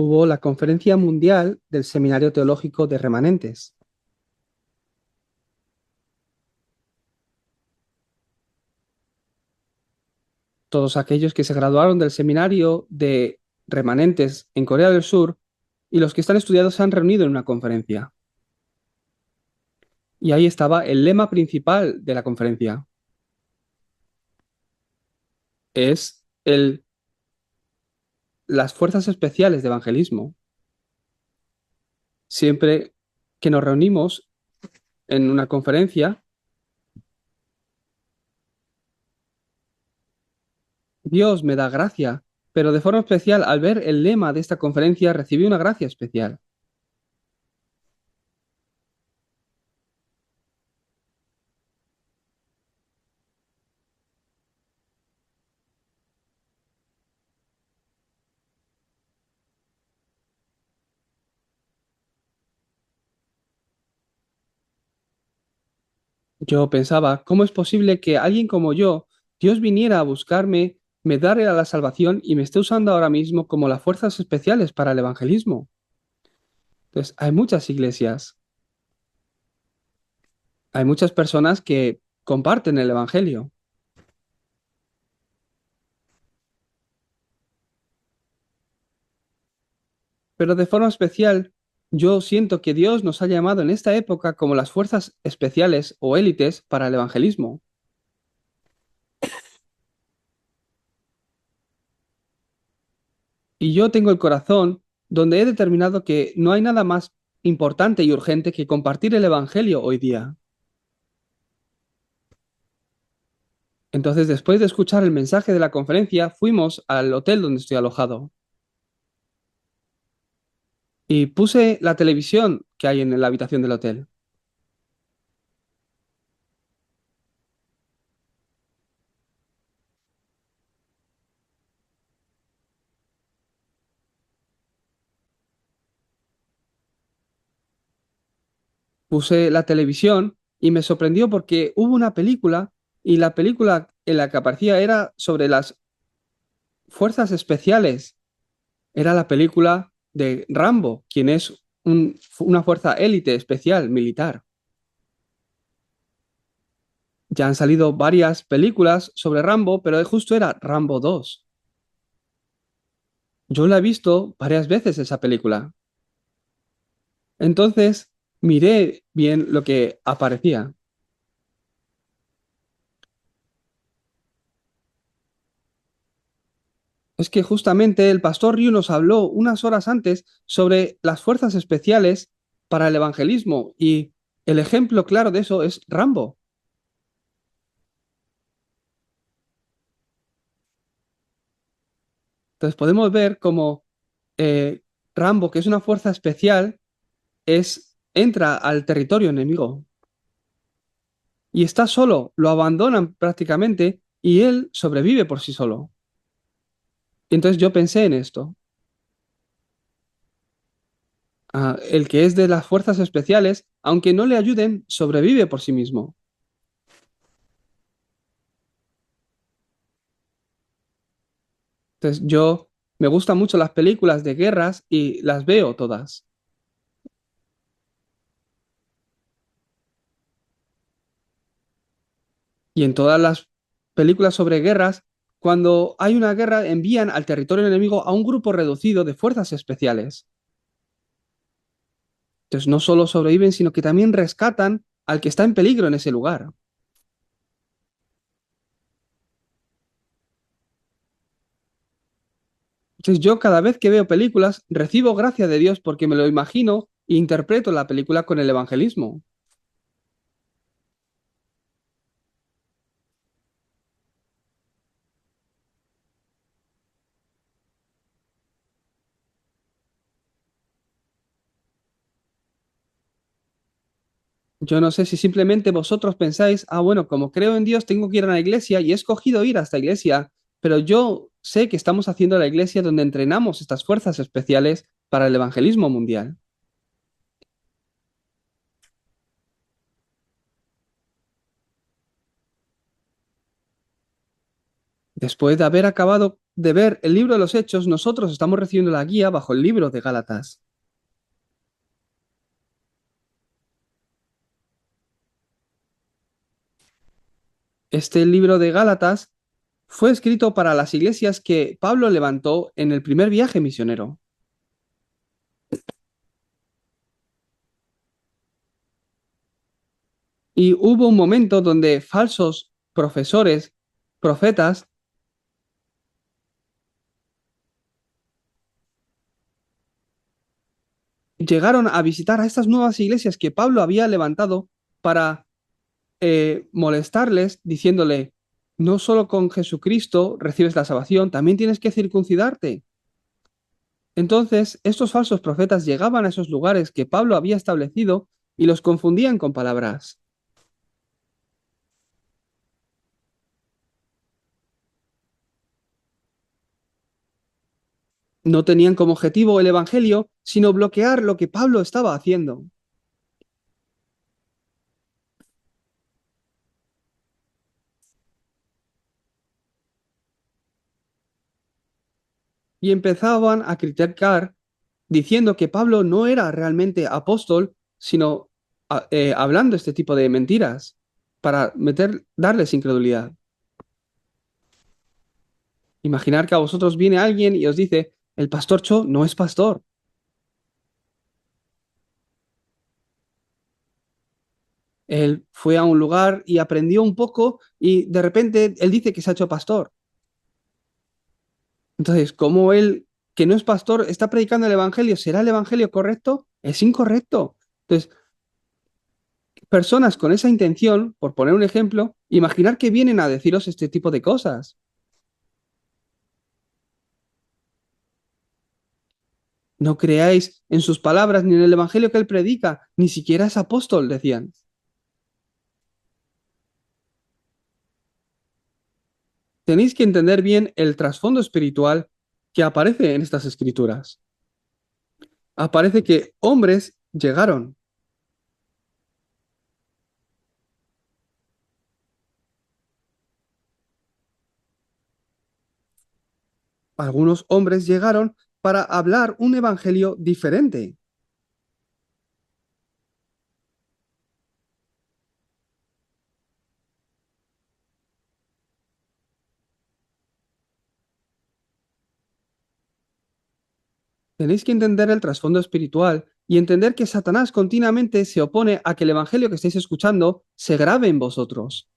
hubo la Conferencia Mundial del Seminario Teológico de Remanentes. Todos aquellos que se graduaron del seminario de Remanentes en Corea del Sur y los que están estudiados se han reunido en una conferencia. Y ahí estaba el lema principal de la conferencia. Es las fuerzas especiales de evangelismo. Siempre que nos reunimos en una conferencia, Dios me da gracia, pero de forma especial al ver el lema de esta conferencia recibí una gracia especial. Yo pensaba, ¿cómo es posible que alguien como yo, Dios viniera a buscarme, me diera la salvación y me esté usando ahora mismo como las fuerzas especiales para el evangelismo? Entonces, hay muchas iglesias, hay muchas personas que comparten el evangelio, pero de forma especial, yo siento que Dios nos ha llamado en esta época como las fuerzas especiales o élites para el evangelismo. Y yo tengo el corazón donde he determinado que no hay nada más importante y urgente que compartir el evangelio hoy día. Entonces, después de escuchar el mensaje de la conferencia, fuimos al hotel donde estoy alojado y puse la televisión que hay en la habitación del hotel. Puse la televisión y me sorprendió porque hubo una película y la película en la que aparecía era sobre las fuerzas especiales. Era la película de Rambo, quien es una fuerza élite especial militar. Ya han salido varias películas sobre Rambo, pero justo era Rambo 2. Yo la he visto varias veces esa película. Entonces miré bien lo que aparecía. Es que justamente el pastor Ryu nos habló unas horas antes sobre las fuerzas especiales para el evangelismo y el ejemplo claro de eso es Rambo. Entonces podemos ver cómo Rambo, que es una fuerza especial, entra al territorio enemigo y está solo, lo abandonan prácticamente y él sobrevive por sí solo. Y entonces yo pensé en esto. El que es de las fuerzas especiales, aunque no le ayuden, sobrevive por sí mismo. Entonces yo me gustan mucho las películas de guerras y las veo todas. Y en todas las películas sobre guerras, cuando hay una guerra, envían al territorio enemigo a un grupo reducido de fuerzas especiales. Entonces no solo sobreviven, sino que también rescatan al que está en peligro en ese lugar. Entonces yo cada vez que veo películas recibo gracia de Dios porque me lo imagino e interpreto la película con el evangelismo. Yo no sé si simplemente vosotros pensáis, bueno, como creo en Dios, tengo que ir a una iglesia y he escogido ir a esta iglesia, pero yo sé que estamos haciendo la iglesia donde entrenamos estas fuerzas especiales para el evangelismo mundial. Después de haber acabado de ver el libro de los Hechos, nosotros estamos recibiendo la guía bajo el libro de Gálatas. Este libro de Gálatas fue escrito para las iglesias que Pablo levantó en el primer viaje misionero. Y hubo un momento donde falsos profesores, profetas, llegaron a visitar a estas nuevas iglesias que Pablo había levantado para molestarles, diciéndole, no solo con Jesucristo recibes la salvación, también tienes que circuncidarte. Entonces, estos falsos profetas llegaban a esos lugares que Pablo había establecido y los confundían con palabras. No tenían como objetivo el Evangelio, sino bloquear lo que Pablo estaba haciendo. Y empezaban a criticar diciendo que Pablo no era realmente apóstol, sino hablando este tipo de mentiras para darles incredulidad. Imaginar que a vosotros viene alguien y os dice, el pastor Cho no es pastor. Él fue a un lugar y aprendió un poco y de repente él dice que se ha hecho pastor. Entonces, ¿cómo él, que no es pastor, está predicando el evangelio? ¿Será el evangelio correcto? Es incorrecto. Entonces, personas con esa intención, por poner un ejemplo, imaginar que vienen a deciros este tipo de cosas. No creáis en sus palabras ni en el evangelio que él predica, ni siquiera es apóstol, decían. Tenéis que entender bien el trasfondo espiritual que aparece en estas escrituras. Aparece que hombres llegaron. Algunos hombres llegaron para hablar un evangelio diferente. Tenéis que entender el trasfondo espiritual y entender que Satanás continuamente se opone a que el evangelio que estáis escuchando se grabe en vosotros.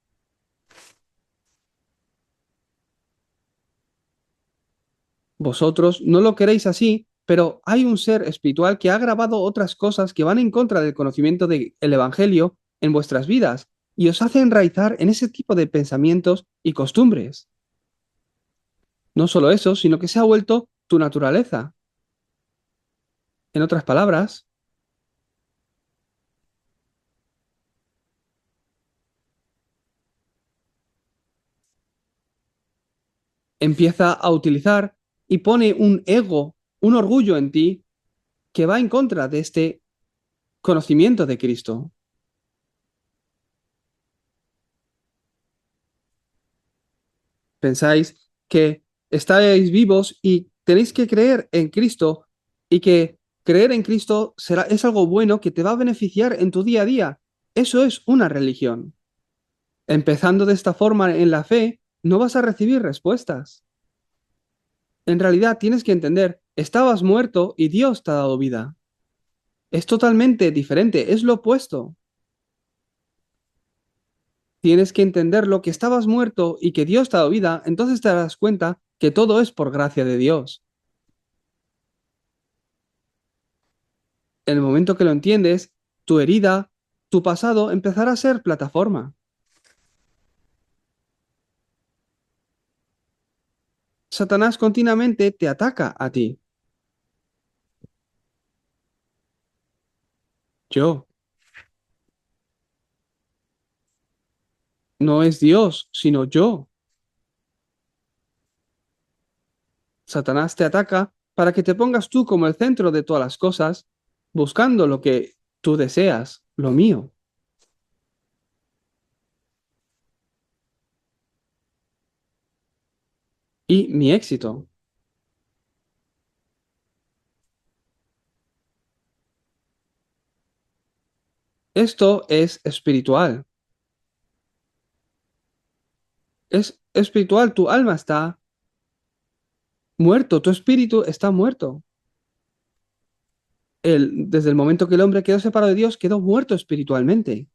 Vosotros no lo queréis así, pero hay un ser espiritual que ha grabado otras cosas que van en contra del conocimiento del evangelio en vuestras vidas y os hace enraizar en ese tipo de pensamientos y costumbres. No solo eso, sino que se ha vuelto tu naturaleza. En otras palabras, empieza a utilizar y pone un ego, un orgullo en ti que va en contra de este conocimiento de Cristo. Pensáis que estáis vivos y tenéis que creer en Cristo y que creer en Cristo es algo bueno que te va a beneficiar en tu día a día. Eso es una religión. Empezando de esta forma en la fe, no vas a recibir respuestas. En realidad tienes que entender, estabas muerto y Dios te ha dado vida. Es totalmente diferente, es lo opuesto. Tienes que entender lo que estabas muerto y que Dios te ha dado vida, entonces te darás cuenta que todo es por gracia de Dios. En el momento que lo entiendes, tu herida, tu pasado empezará a ser plataforma. Satanás continuamente te ataca a ti. Yo. No es Dios, sino yo. Satanás te ataca para que te pongas tú como el centro de todas las cosas, buscando lo que tú deseas, lo mío. y mi éxito. Esto es espiritual. Es espiritual, tu alma está muerto, tu espíritu está muerto. Desde el momento que el hombre quedó separado de Dios, quedó muerto espiritualmente.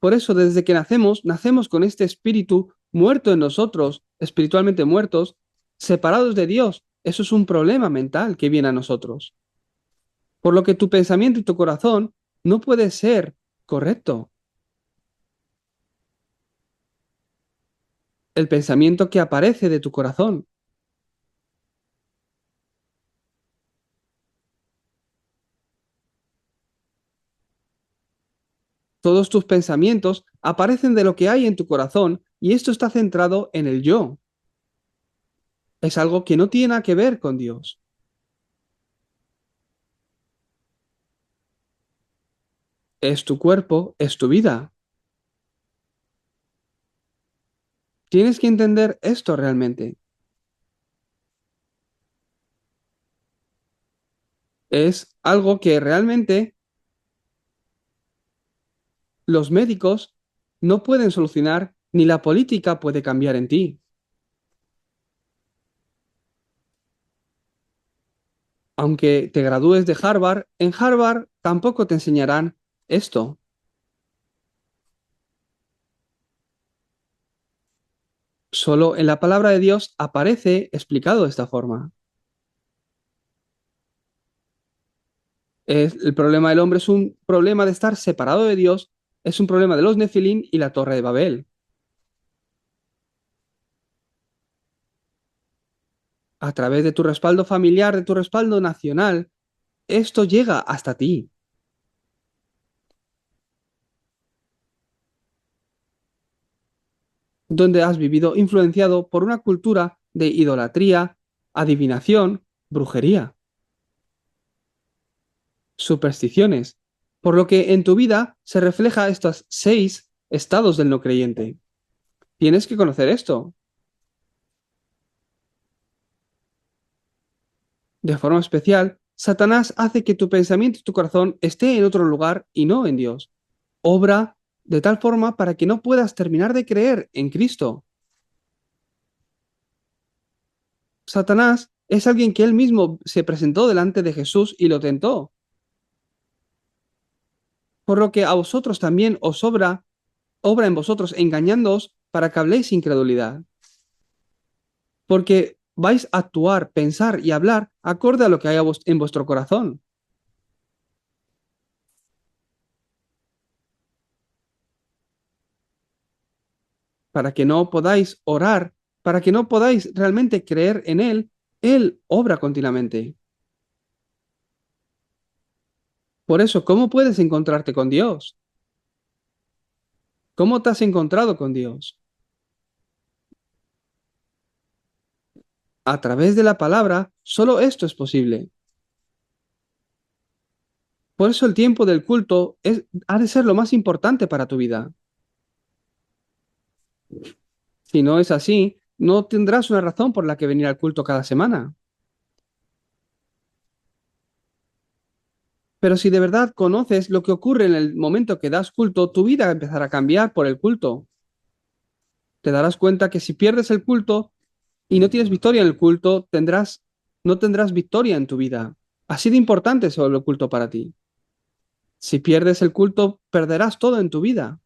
Por eso, desde que nacemos, nacemos con este espíritu muerto en nosotros, espiritualmente muertos, separados de Dios. Eso es un problema mental que viene a nosotros. Por lo que tu pensamiento y tu corazón no puede ser correcto. El pensamiento que aparece de tu corazón. Todos tus pensamientos aparecen de lo que hay en tu corazón y esto está centrado en el yo. Es algo que no tiene nada que ver con Dios. Es tu cuerpo, es tu vida. Tienes que entender esto realmente. Es algo que realmente los médicos no pueden solucionar ni la política puede cambiar en ti. Aunque te gradúes de Harvard, en Harvard tampoco te enseñarán esto. Solo en la palabra de Dios aparece explicado de esta forma. El problema del hombre es un problema de estar separado de Dios, es un problema de los Nefilín y la Torre de Babel. A través de tu respaldo familiar, de tu respaldo nacional, esto llega hasta ti, donde has vivido influenciado por una cultura de idolatría, adivinación, brujería, supersticiones, por lo que en tu vida se refleja estos 6 estados del no creyente. Tienes que conocer esto. De forma especial, Satanás hace que tu pensamiento y tu corazón esté en otro lugar y no en Dios. Obra de tal forma para que no puedas terminar de creer en Cristo. Satanás es alguien que él mismo se presentó delante de Jesús y lo tentó, por lo que a vosotros también os obra en vosotros engañándoos para que habléis incredulidad. Porque vais a actuar, pensar y hablar acorde a lo que hay en vuestro corazón, para que no podáis orar, para que no podáis realmente creer en Él. Él obra continuamente. Por eso, ¿cómo puedes encontrarte con Dios? ¿Cómo te has encontrado con Dios? A través de la palabra, solo esto es posible. Por eso el tiempo del culto ha de ser lo más importante para tu vida. Si no es así, no tendrás una razón por la que venir al culto cada semana. Pero si de verdad conoces lo que ocurre en el momento que das culto, tu vida empezará a cambiar por el culto. Te darás cuenta que si pierdes el culto y no tienes victoria en el culto, no tendrás victoria en tu vida. Así de importante es el culto para ti. Si pierdes el culto, perderás todo en tu vida.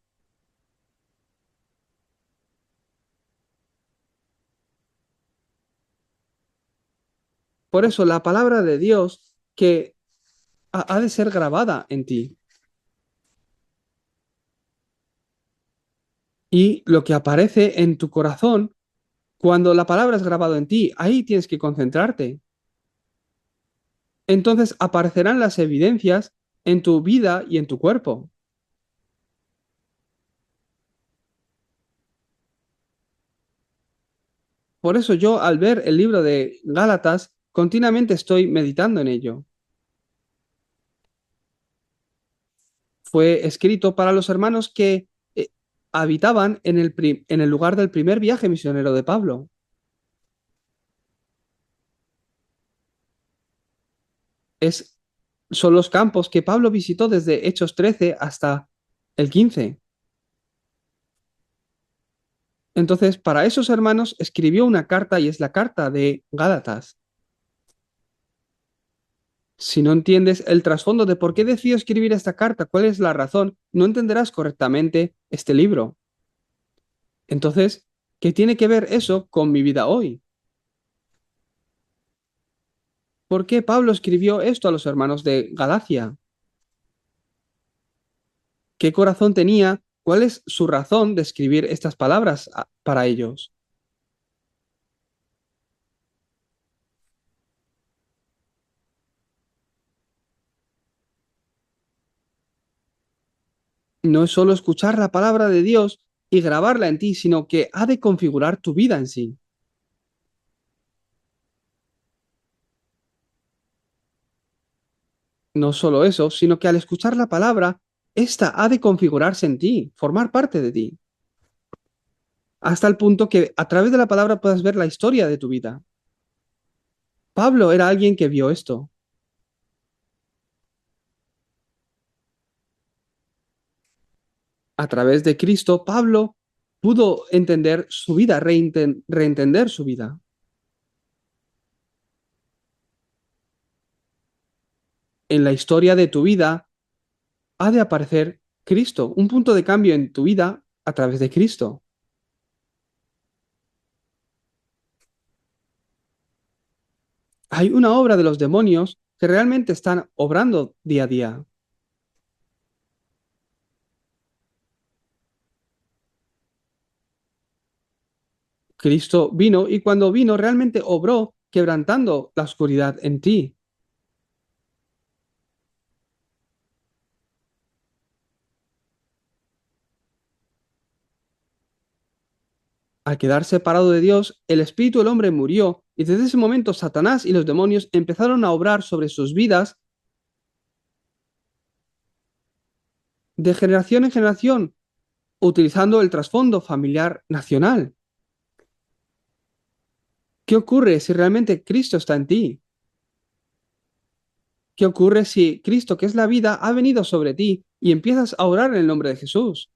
Por eso la palabra de Dios que ha de ser grabada en ti. Y lo que aparece en tu corazón, cuando la palabra es grabado en ti, ahí tienes que concentrarte. Entonces aparecerán las evidencias en tu vida y en tu cuerpo. Por eso yo al ver el libro de Gálatas, continuamente estoy meditando en ello. Fue escrito para los hermanos que habitaban en el lugar del primer viaje misionero de Pablo. Es, son los campos que Pablo visitó desde Hechos 13 hasta el 15. Entonces, para esos hermanos escribió una carta y es la carta de Gálatas. Si no entiendes el trasfondo de por qué decidió escribir esta carta, cuál es la razón, no entenderás correctamente este libro. Entonces, ¿qué tiene que ver eso con mi vida hoy? ¿Por qué Pablo escribió esto a los hermanos de Galacia? ¿Qué corazón tenía? ¿Cuál es su razón de escribir estas palabras para ellos? No es solo escuchar la palabra de Dios y grabarla en ti, sino que ha de configurar tu vida en sí. No solo eso, sino que al escuchar la palabra, ésta ha de configurarse en ti, formar parte de ti, hasta el punto que a través de la palabra puedas ver la historia de tu vida. Pablo era alguien que vio esto. A través de Cristo, Pablo pudo entender su vida, reentender su vida. En la historia de tu vida ha de aparecer Cristo, un punto de cambio en tu vida a través de Cristo. Hay una obra de los demonios que realmente están obrando día a día. Cristo vino y cuando vino realmente obró quebrantando la oscuridad en ti. Al quedar separado de Dios, el espíritu del hombre murió y desde ese momento Satanás y los demonios empezaron a obrar sobre sus vidas de generación en generación, utilizando el trasfondo familiar nacional. ¿Qué ocurre si realmente Cristo está en ti? ¿Qué ocurre si Cristo, que es la vida, ha venido sobre ti y empiezas a orar en el nombre de Jesús?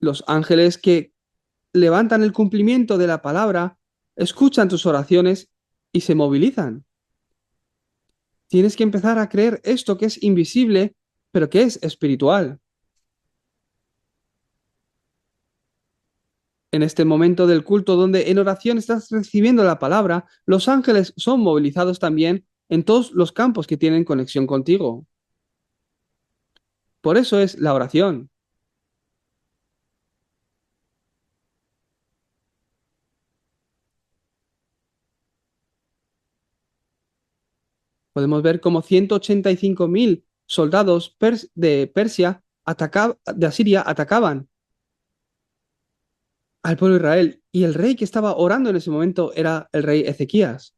Los ángeles que levantan el cumplimiento de la palabra, escuchan tus oraciones y se movilizan. Tienes que empezar a creer esto que es invisible, pero que es espiritual. En este momento del culto donde en oración estás recibiendo la palabra, los ángeles son movilizados también en todos los campos que tienen conexión contigo. Por eso es la oración. Podemos ver cómo 185.000 soldados de Persia, de Asiria, atacaban al pueblo de Israel. Y el rey que estaba orando en ese momento era el rey Ezequías.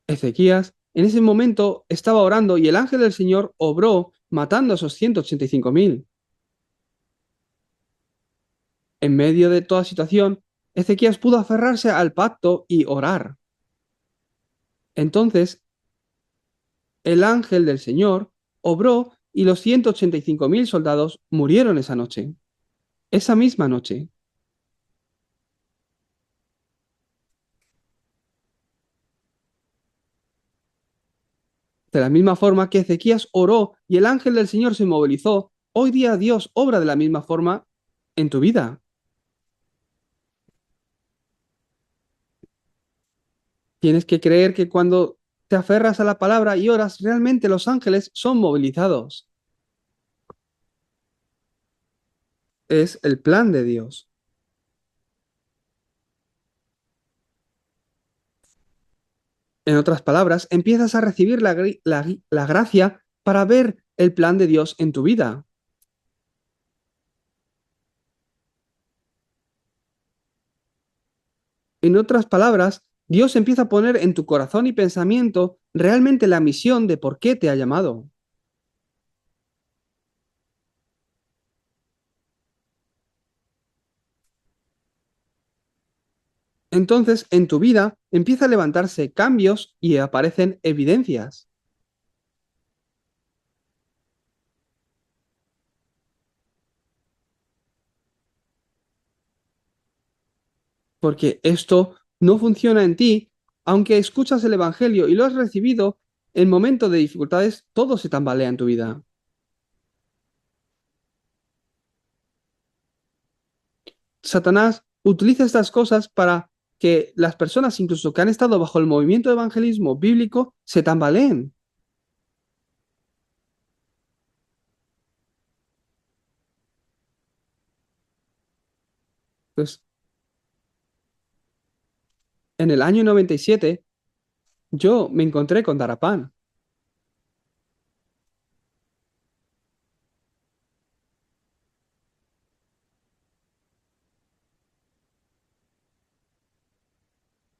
Ezequías en ese momento estaba orando y el ángel del Señor obró matando a esos 185.000. En medio de toda situación, Ezequías pudo aferrarse al pacto y orar. Entonces, el ángel del Señor obró y los 185.000 soldados murieron esa noche. Esa misma noche. De la misma forma que Ezequías oró y el ángel del Señor se movilizó, hoy día Dios obra de la misma forma en tu vida. Tienes que creer que cuando te aferras a la palabra y oras, realmente los ángeles son movilizados. Es el plan de Dios. En otras palabras, empiezas a recibir la gracia para ver el plan de Dios en tu vida. En otras palabras, Dios empieza a poner en tu corazón y pensamiento realmente la misión de por qué te ha llamado. Entonces, en tu vida empieza a levantarse cambios y aparecen evidencias, porque esto no funciona en ti, aunque escuchas el Evangelio y lo has recibido, en momentos de dificultades todo se tambalea en tu vida. Satanás utiliza estas cosas para que las personas, incluso que han estado bajo el movimiento de evangelismo bíblico, se tambaleen. Pues en el año 97 yo me encontré con Darapán.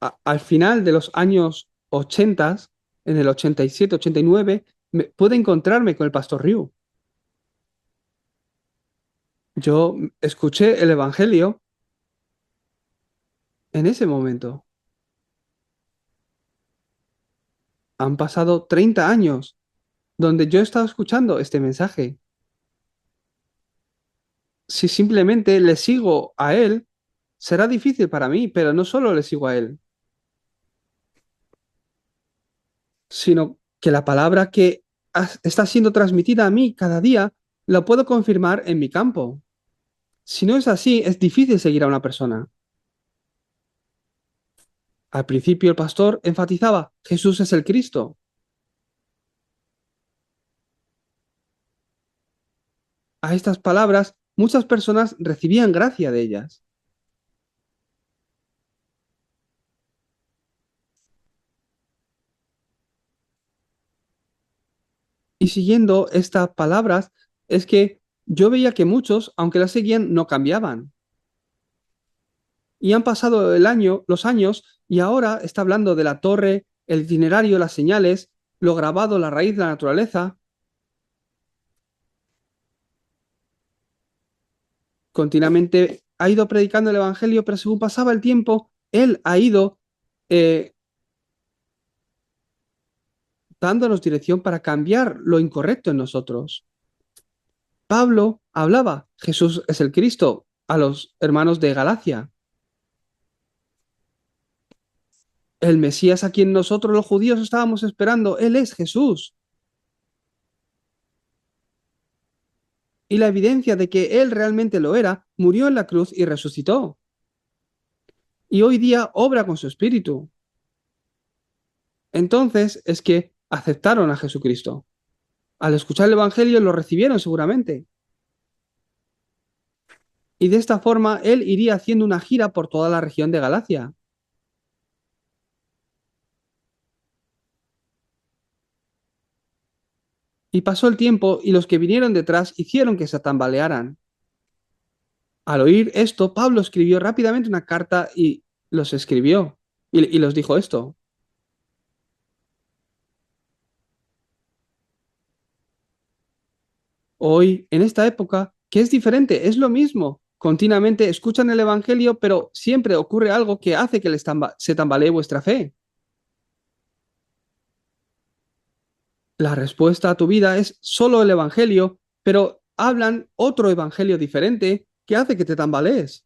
Al final de los años 80, en el 87, 89, pude encontrarme con el pastor Ryu. Yo escuché el Evangelio en ese momento. Han pasado 30 años donde yo he estado escuchando este mensaje. Si simplemente le sigo a él, será difícil para mí, pero no solo le sigo a él, sino que la palabra que está siendo transmitida a mí cada día la puedo confirmar en mi campo. Si no es así, es difícil seguir a una persona. Al principio el pastor enfatizaba, Jesús es el Cristo. A estas palabras muchas personas recibían gracia de ellas. Y siguiendo estas palabras es que yo veía que muchos, aunque las seguían, no cambiaban. Y han pasado los años, y ahora está hablando de la torre, el itinerario, las señales, lo grabado, la raíz de la naturaleza. Continuamente ha ido predicando el Evangelio, pero según pasaba el tiempo, él ha ido eh, dándonos dirección para cambiar lo incorrecto en nosotros. Pablo hablaba, Jesús es el Cristo, a los hermanos de Galacia. El Mesías a quien nosotros los judíos estábamos esperando, Él es Jesús. Y la evidencia de que Él realmente lo era, murió en la cruz y resucitó. Y hoy día obra con su espíritu. Entonces es que aceptaron a Jesucristo. Al escuchar el Evangelio lo recibieron seguramente. Y de esta forma Él iría haciendo una gira por toda la región de Galacia. Y pasó el tiempo y los que vinieron detrás hicieron que se tambalearan. Al oír esto, Pablo escribió rápidamente una carta y los escribió y los dijo esto. Hoy, en esta época, que es diferente, es lo mismo. Continuamente escuchan el Evangelio, pero siempre ocurre algo que hace que se tambalee vuestra fe. La respuesta a tu vida es solo el Evangelio, pero hablan otro Evangelio diferente que hace que te tambalees.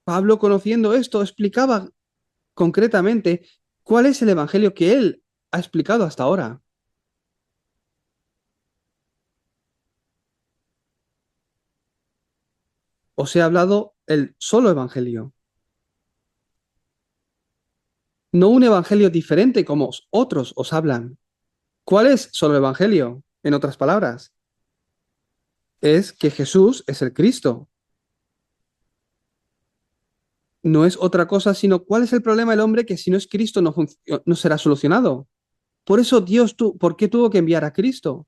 Pablo, conociendo esto, explicaba concretamente cuál es el Evangelio que él ha explicado hasta ahora. Os he hablado el solo Evangelio, no un Evangelio diferente como otros os hablan. ¿Cuál es solo Evangelio? En otras palabras, es que Jesús es el Cristo. No es otra cosa, sino cuál es el problema del hombre que si no es Cristo no será solucionado. Por eso ¿por qué tuvo que enviar a Cristo?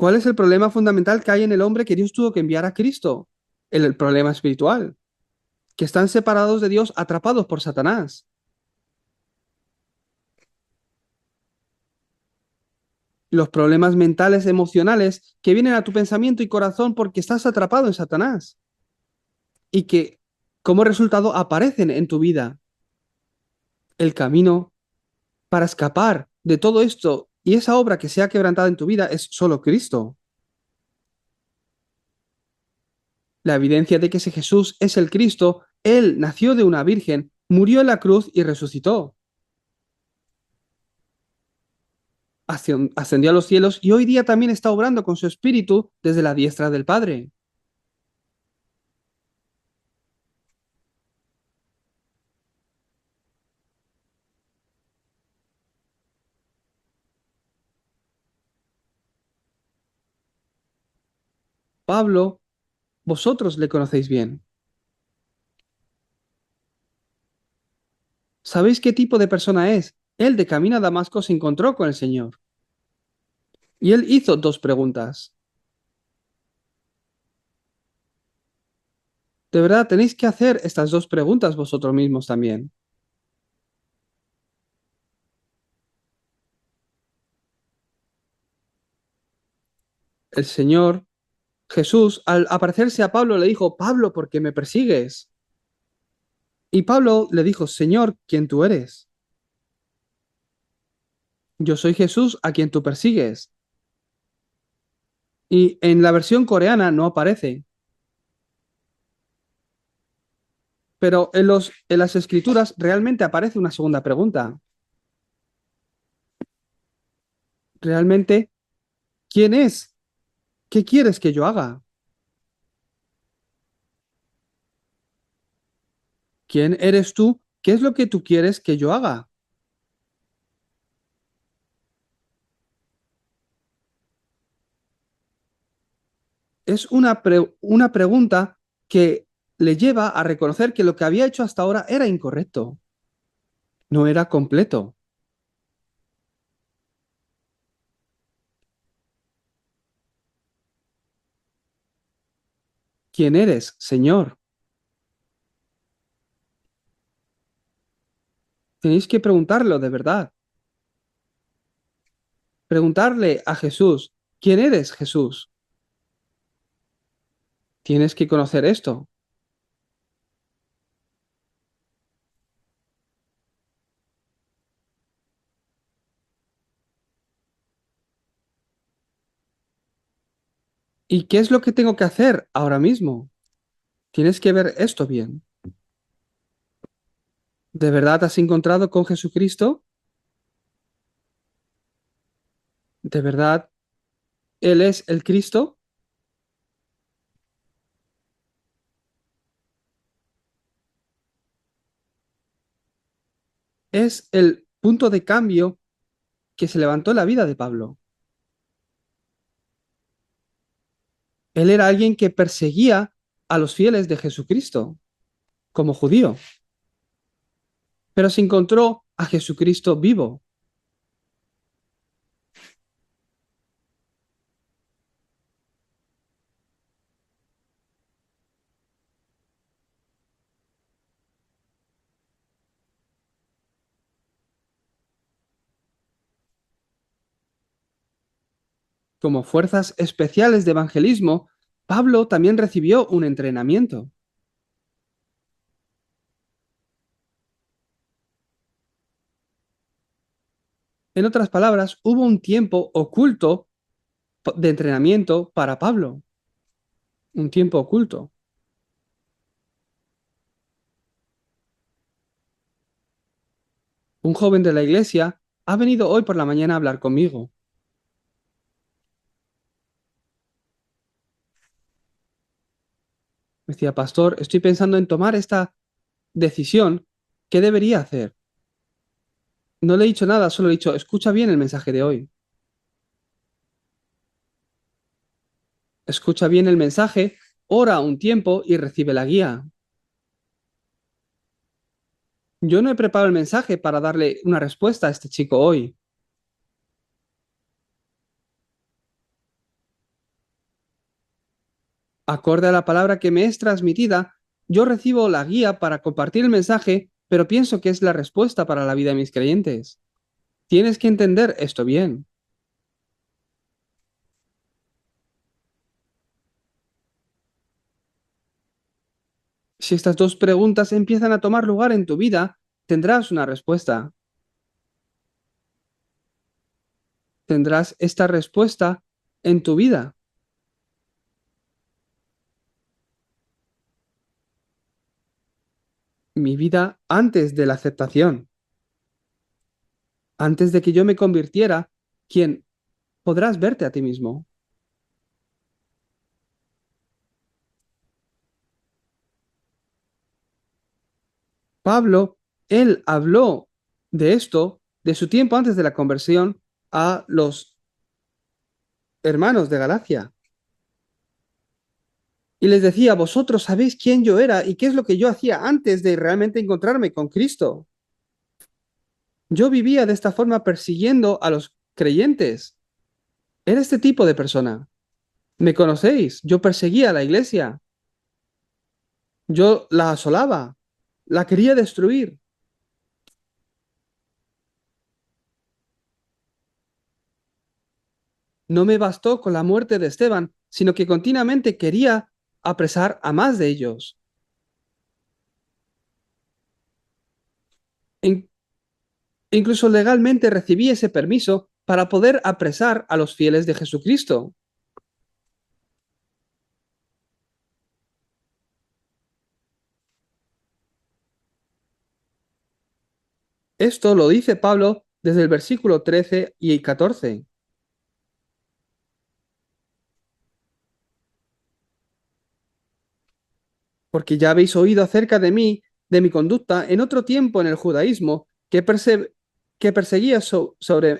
¿Cuál es el problema fundamental que hay en el hombre que Dios tuvo que enviar a Cristo? El problema espiritual, que están separados de Dios, atrapados por Satanás. Los problemas mentales, emocionales que vienen a tu pensamiento y corazón porque estás atrapado en Satanás y que como resultado aparecen en tu vida. El camino para escapar de todo esto y esa obra que sea quebrantada en tu vida es solo Cristo. La evidencia de que ese Jesús es el Cristo, Él nació de una virgen, murió en la cruz y resucitó. Ascendió a los cielos y hoy día también está obrando con su espíritu desde la diestra del Padre. Pablo, vosotros le conocéis bien. ¿Sabéis qué tipo de persona es? Él de camino a Damasco se encontró con el Señor y él hizo dos preguntas. De verdad, tenéis que hacer estas dos preguntas vosotros mismos también. El Señor Jesús, al aparecerse a Pablo, le dijo, Pablo, ¿por qué me persigues? Y Pablo le dijo, Señor, ¿quién tú eres? Yo soy Jesús a quien tú persigues. Y en la versión coreana no aparece, pero en las escrituras realmente aparece una segunda pregunta. Realmente, ¿quién es? ¿Qué quieres que yo haga? ¿Quién eres tú? ¿Qué es lo que tú quieres que yo haga? Es una pregunta que le lleva a reconocer que lo que había hecho hasta ahora era incorrecto, no era completo. ¿Quién eres, Señor? Tenéis que preguntarlo de verdad. Preguntarle a Jesús, ¿quién eres, Jesús? Tienes que conocer esto. ¿Y qué es lo que tengo que hacer ahora mismo? Tienes que ver esto bien. ¿De verdad has encontrado con Jesucristo? ¿De verdad Él es el Cristo? Es el punto de cambio que se levantó en la vida de Pablo. Él era alguien que perseguía a los fieles de Jesucristo como judío, pero se encontró a Jesucristo vivo, como fuerzas especiales de evangelismo. Pablo también recibió un entrenamiento. En otras palabras, hubo un tiempo oculto de entrenamiento para Pablo, un tiempo oculto. Un joven de la iglesia ha venido hoy por la mañana a hablar conmigo. Me decía, pastor, estoy pensando en tomar esta decisión. ¿Qué debería hacer? No le he dicho nada, solo he dicho, escucha bien el mensaje de hoy. Escucha bien el mensaje, ora un tiempo y recibe la guía. Yo no he preparado el mensaje para darle una respuesta a este chico hoy. Acorde a la palabra que me es transmitida, yo recibo la guía para compartir el mensaje, pero pienso que es la respuesta para la vida de mis creyentes. Tienes que entender esto bien. Si estas dos preguntas empiezan a tomar lugar en tu vida, tendrás una respuesta. Tendrás esta respuesta en tu vida. Mi vida antes de la aceptación, antes de que yo me convirtiera, quien podrás verte a ti mismo. Pablo, él habló de esto, de su tiempo antes de la conversión, a los hermanos de Galacia. Y les decía, vosotros sabéis quién yo era y qué es lo que yo hacía antes de realmente encontrarme con Cristo. Yo vivía de esta forma persiguiendo a los creyentes. Era este tipo de persona. ¿Me conocéis? Yo perseguía a la iglesia. Yo la asolaba. La quería destruir. No me bastó con la muerte de Esteban, sino que continuamente quería apresar a más de ellos. In- Incluso legalmente recibí ese permiso para poder apresar a los fieles de Jesucristo. Esto lo dice Pablo desde el versículo 13 y 14. Porque ya habéis oído acerca de mí, de mi conducta en otro tiempo en el judaísmo, que perseguía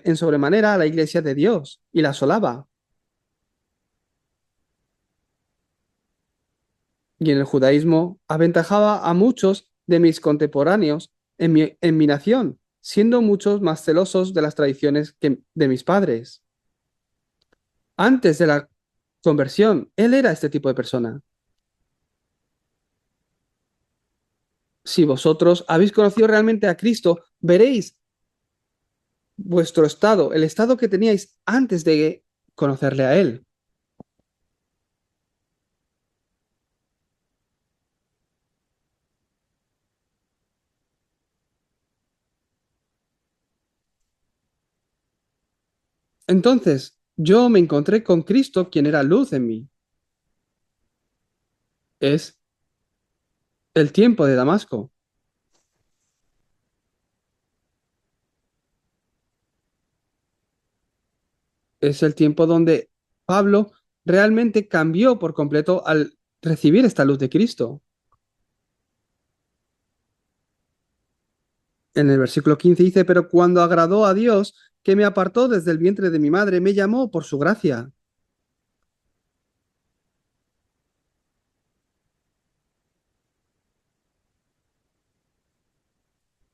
en sobremanera a la iglesia de Dios y la asolaba. Y en el judaísmo aventajaba a muchos de mis contemporáneos en mi nación, siendo muchos más celosos de las tradiciones que de mis padres. Antes de la conversión, él era este tipo de persona. Si vosotros habéis conocido realmente a Cristo, veréis vuestro estado, el estado que teníais antes de conocerle a Él. Entonces, yo me encontré con Cristo, quien era luz en mí. Es el tiempo de Damasco. Es el tiempo donde Pablo realmente cambió por completo al recibir esta luz de Cristo. En el versículo 15 dice, pero cuando agradó a Dios, que me apartó desde el vientre de mi madre, me llamó por su gracia.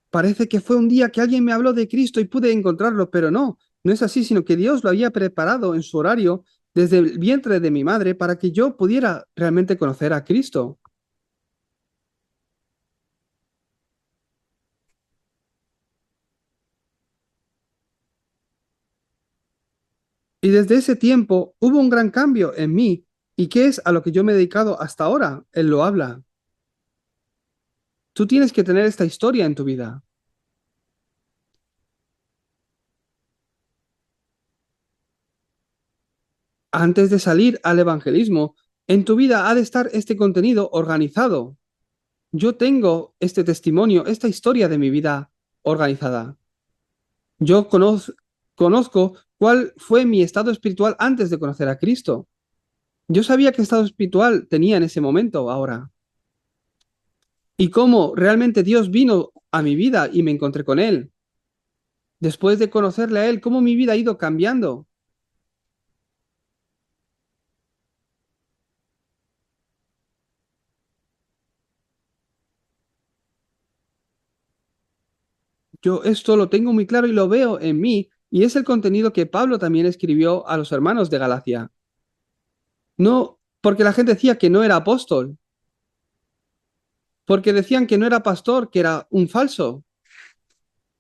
Parece que fue un día que alguien me habló de Cristo y pude encontrarlo, pero no, no es así, sino que Dios lo había preparado en su horario desde el vientre de mi madre para que yo pudiera realmente conocer a Cristo. Y desde ese tiempo hubo un gran cambio en mí, y qué es a lo que yo me he dedicado hasta ahora. Él lo habla. Tú tienes que tener esta historia en tu vida. Antes de salir al evangelismo, en tu vida ha de estar este contenido organizado. Yo tengo este testimonio, esta historia de mi vida organizada. Yo conozco cuál fue mi estado espiritual antes de conocer a Cristo. Yo sabía qué estado espiritual tenía en ese momento ahora. Y cómo realmente Dios vino a mi vida y me encontré con Él. Después de conocerle a Él, cómo mi vida ha ido cambiando. Yo esto lo tengo muy claro y lo veo en mí. Y es el contenido que Pablo también escribió a los hermanos de Galacia. No porque la gente decía que no era apóstol, porque decían que no era pastor, que era un falso,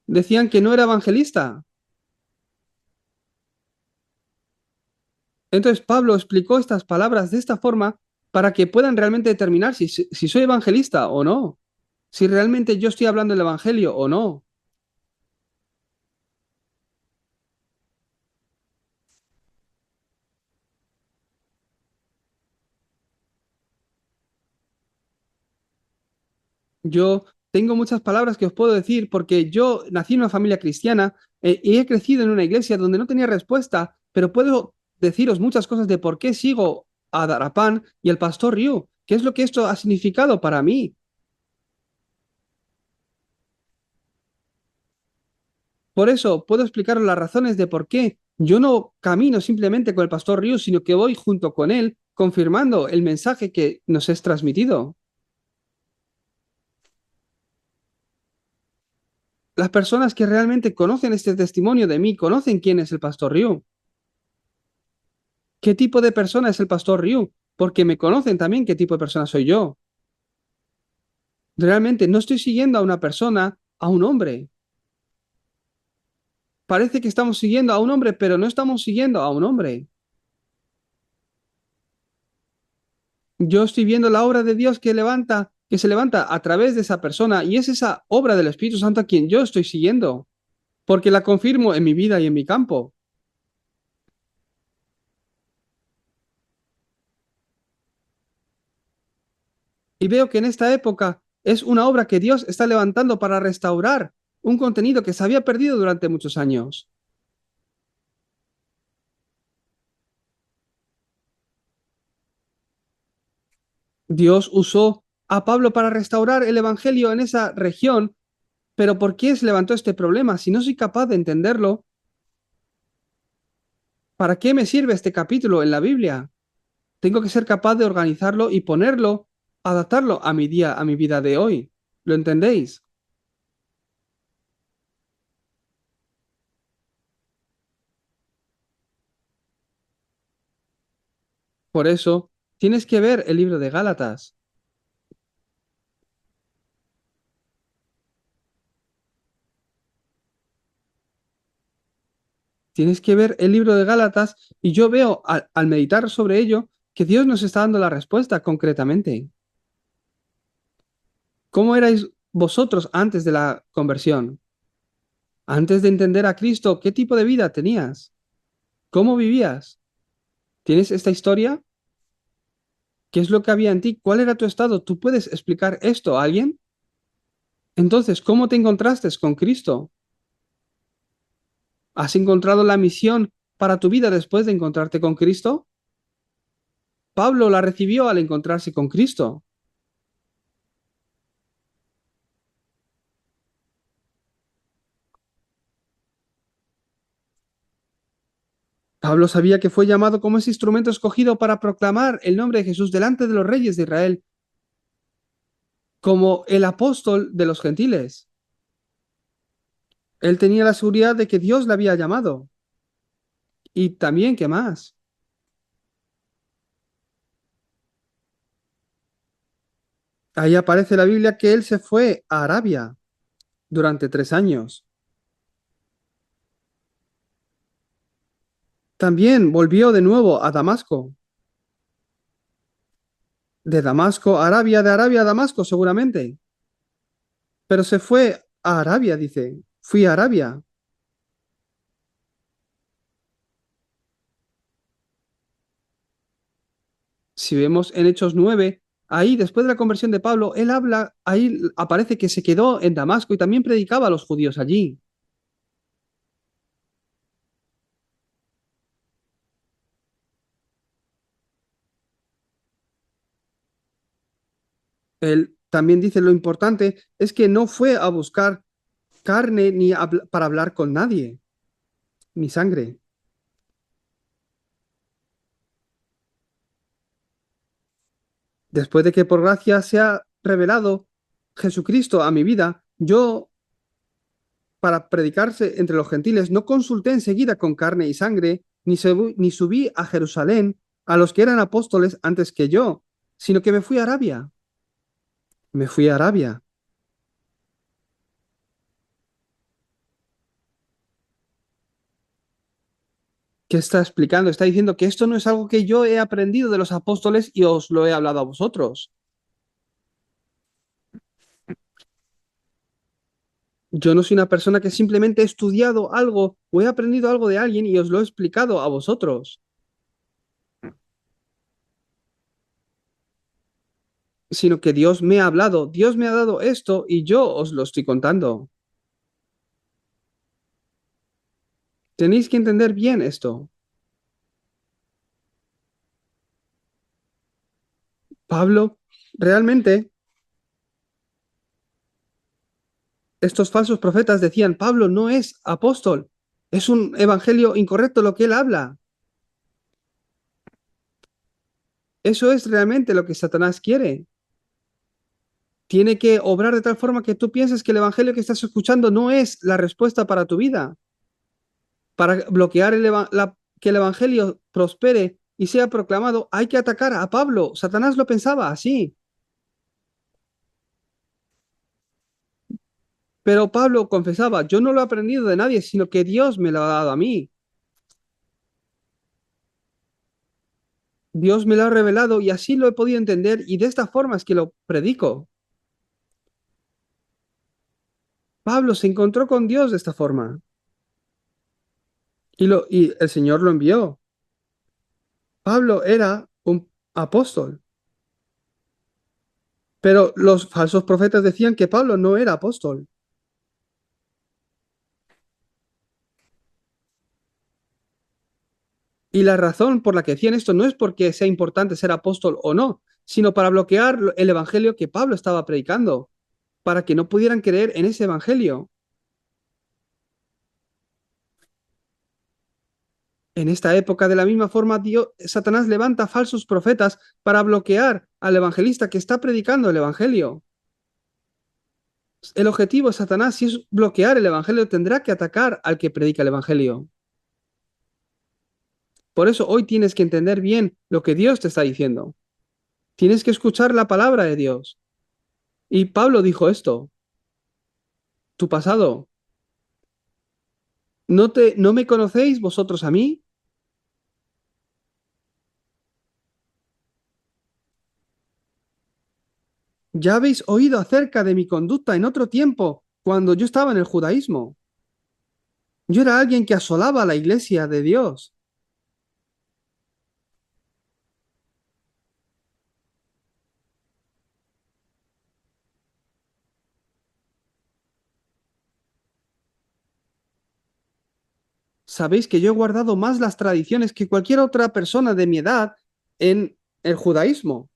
decían que no era evangelista. Entonces Pablo explicó estas palabras de esta forma para que puedan realmente determinar si soy evangelista o no, si realmente yo estoy hablando el evangelio o no. Yo tengo muchas palabras que os puedo decir porque yo nací en una familia cristiana y he crecido en una iglesia donde no tenía respuesta, pero puedo deciros muchas cosas de por qué sigo a Darapán y al pastor Ryu. ¿Qué es lo que esto ha significado para mí? Por eso puedo explicaros las razones de por qué yo no camino simplemente con el pastor Ryu, sino que voy junto con él confirmando el mensaje que nos es transmitido. Las personas que realmente conocen este testimonio de mí conocen quién es el pastor Ryu. ¿Qué tipo de persona es el pastor Ryu? Porque me conocen también qué tipo de persona soy yo. Realmente no estoy siguiendo a una persona, a un hombre. Parece que estamos siguiendo a un hombre, pero no estamos siguiendo a un hombre. Yo estoy viendo la obra de Dios que se levanta a través de esa persona y es esa obra del Espíritu Santo a quien yo estoy siguiendo, porque la confirmo en mi vida y en mi campo. Y veo que en esta época es una obra que Dios está levantando para restaurar un contenido que se había perdido durante muchos años. Dios usó a Pablo para restaurar el Evangelio en esa región, pero ¿por qué se levantó este problema? Si no soy capaz de entenderlo, ¿para qué me sirve este capítulo en la Biblia? Tengo que ser capaz de organizarlo y ponerlo, adaptarlo a mi día, a mi vida de hoy. ¿Lo entendéis? Por eso, tienes que ver el libro de Gálatas. Tienes que ver el libro de Gálatas y yo veo al meditar sobre ello que Dios nos está dando la respuesta concretamente. ¿Cómo erais vosotros antes de la conversión? Antes de entender a Cristo, ¿qué tipo de vida tenías? ¿Cómo vivías? ¿Tienes esta historia? ¿Qué es lo que había en ti? ¿Cuál era tu estado? ¿Tú puedes explicar esto a alguien? Entonces, ¿cómo te encontraste con Cristo? ¿Has encontrado la misión para tu vida después de encontrarte con Cristo? Pablo la recibió al encontrarse con Cristo. Pablo sabía que fue llamado como ese instrumento escogido para proclamar el nombre de Jesús delante de los reyes de Israel, como el apóstol de los gentiles. Él tenía la seguridad de que Dios le había llamado. Y también, ¿qué más? Ahí aparece la Biblia que él se fue a Arabia durante 3 años. También volvió de nuevo a Damasco. De Damasco a Arabia, de Arabia a Damasco seguramente. Pero se fue a Arabia, dice. Fui a Arabia. Si vemos en Hechos 9, ahí después de la conversión de Pablo, él habla, ahí aparece que se quedó en Damasco y también predicaba a los judíos allí. Él también dice lo importante es que no fue a buscar carne ni para hablar con nadie, ni sangre. Después de que por gracia se ha revelado Jesucristo a mi vida, yo, para predicarse entre los gentiles, no consulté enseguida con carne y sangre, ni subí a Jerusalén a los que eran apóstoles antes que yo, sino que me fui a Arabia. Me fui a Arabia. ¿Qué está explicando? Está diciendo que esto no es algo que yo he aprendido de los apóstoles y os lo he hablado a vosotros. Yo no soy una persona que simplemente he estudiado algo o he aprendido algo de alguien y os lo he explicado a vosotros, sino que Dios me ha hablado, Dios me ha dado esto y yo os lo estoy contando. Tenéis que entender bien esto. Pablo, realmente, estos falsos profetas decían, Pablo no es apóstol, es un evangelio incorrecto lo que él habla. Eso es realmente lo que Satanás quiere. Tiene que obrar de tal forma que tú pienses que el evangelio que estás escuchando no es la respuesta para tu vida. Para bloquear que el evangelio prospere y sea proclamado, hay que atacar a Pablo. Satanás lo pensaba así. Pero Pablo confesaba, yo no lo he aprendido de nadie, sino que Dios me lo ha dado a mí. Dios me lo ha revelado y así lo he podido entender y de esta forma es que lo predico. Pablo se encontró con Dios de esta forma y el Señor lo envió. Pablo era un apóstol, pero los falsos profetas decían que Pablo no era apóstol. Y la razón por la que decían esto no es porque sea importante ser apóstol o no, sino para bloquear el evangelio que Pablo estaba predicando, para que no pudieran creer en ese evangelio. En esta época, de la misma forma, Satanás levanta falsos profetas para bloquear al evangelista que está predicando el evangelio. El objetivo de Satanás, si es bloquear el evangelio, tendrá que atacar al que predica el evangelio. Por eso hoy tienes que entender bien lo que Dios te está diciendo. Tienes que escuchar la palabra de Dios. Y Pablo dijo esto, tu pasado. ¿No me conocéis vosotros a mí? Ya habéis oído acerca de mi conducta en otro tiempo, cuando yo estaba en el judaísmo. Yo era alguien que asolaba la iglesia de Dios. Sabéis que yo he guardado más las tradiciones que cualquier otra persona de mi edad en el judaísmo.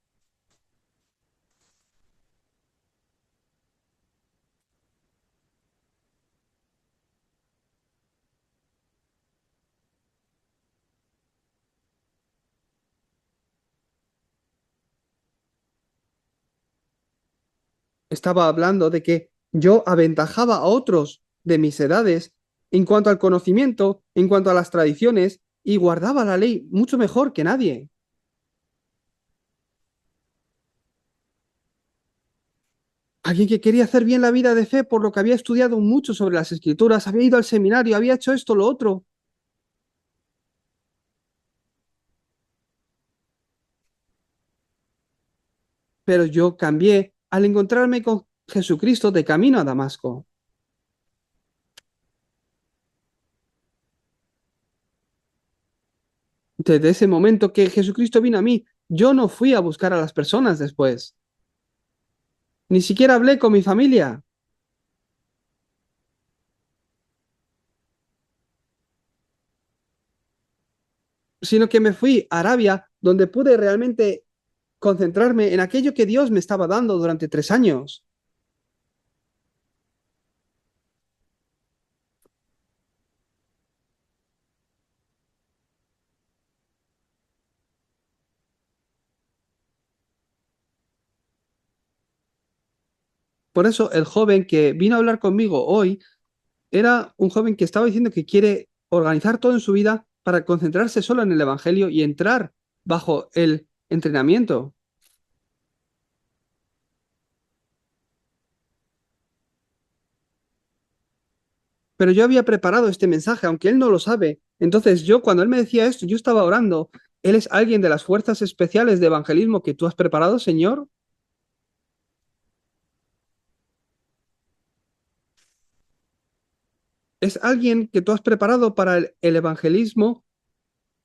Estaba hablando de que yo aventajaba a otros de mis edades en cuanto al conocimiento, en cuanto a las tradiciones, y guardaba la ley mucho mejor que nadie. Alguien que quería hacer bien la vida de fe por lo que había estudiado mucho sobre las escrituras, había ido al seminario, había hecho esto, lo otro. Pero yo cambié al encontrarme con Jesucristo de camino a Damasco. Desde ese momento que Jesucristo vino a mí, yo no fui a buscar a las personas después. Ni siquiera hablé con mi familia, sino que me fui a Arabia, donde pude realmente concentrarme en aquello que Dios me estaba dando durante 3 años. Por eso el joven que vino a hablar conmigo hoy era un joven que estaba diciendo que quiere organizar todo en su vida para concentrarse solo en el Evangelio y entrar bajo el entrenamiento. Pero yo había preparado este mensaje, aunque él no lo sabe. Entonces yo, cuando él me decía esto, yo estaba orando. ¿Él es alguien de las fuerzas especiales de evangelismo que tú has preparado, Señor? ¿Es alguien que tú has preparado para el evangelismo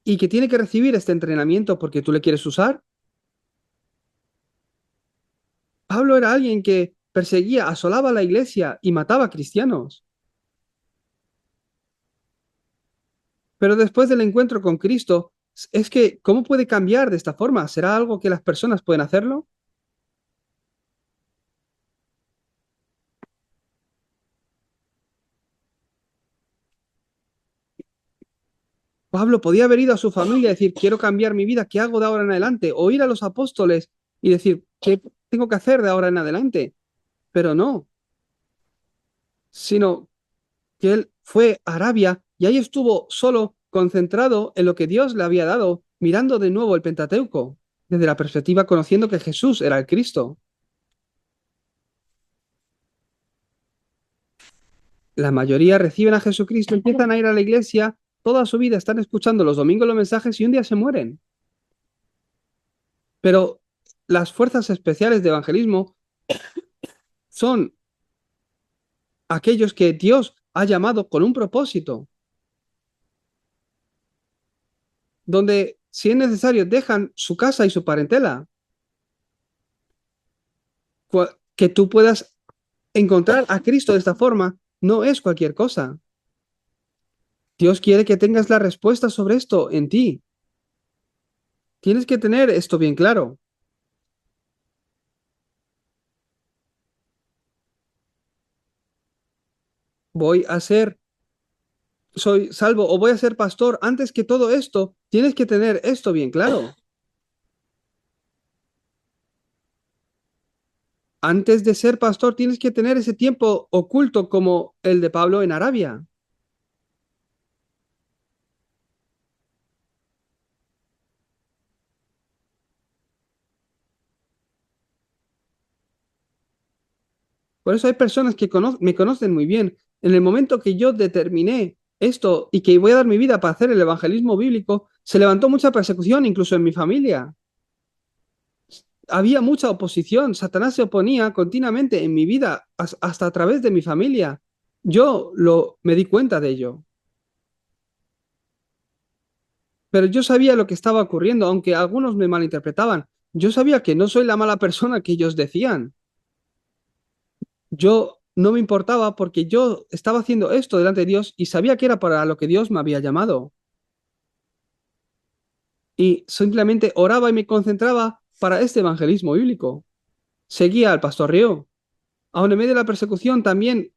y que tiene que recibir este entrenamiento porque tú le quieres usar? Pablo era alguien que perseguía, asolaba la iglesia y mataba a cristianos. Pero después del encuentro con Cristo, es que, ¿cómo puede cambiar de esta forma? ¿Será algo que las personas pueden hacerlo? Pablo podía haber ido a su familia y decir, quiero cambiar mi vida, ¿qué hago de ahora en adelante? O ir a los apóstoles y decir, ¿qué tengo que hacer de ahora en adelante? Pero no, sino que él fue a Arabia y ahí estuvo solo, concentrado en lo que Dios le había dado, mirando de nuevo el Pentateuco, desde la perspectiva conociendo que Jesús era el Cristo. La mayoría reciben a Jesucristo, empiezan a ir a la iglesia, toda su vida están escuchando los domingos los mensajes y un día se mueren. Pero las fuerzas especiales de evangelismo son aquellos que Dios ha llamado con un propósito, donde si es necesario dejan su casa y su parentela, que tú puedas encontrar a Cristo de esta forma, no es cualquier cosa. Dios quiere que tengas la respuesta sobre esto en ti. Tienes que tener esto bien claro. Voy a ser, soy salvo o voy a ser pastor. Antes que todo esto, tienes que tener esto bien claro. Antes de ser pastor, tienes que tener ese tiempo oculto como el de Pablo en Arabia. Por eso hay personas que me conocen muy bien. En el momento que yo determiné esto y que voy a dar mi vida para hacer el evangelismo bíblico, se levantó mucha persecución, incluso en mi familia. Había mucha oposición. Satanás se oponía continuamente en mi vida, hasta a través de mi familia. Me di cuenta de ello. Pero yo sabía lo que estaba ocurriendo, aunque algunos me malinterpretaban. Yo sabía que no soy la mala persona que ellos decían. Yo no me importaba porque yo estaba haciendo esto delante de Dios y sabía que era para lo que Dios me había llamado. Y simplemente oraba y me concentraba para este evangelismo bíblico. Seguía al pastor Río. Aun en medio de la persecución también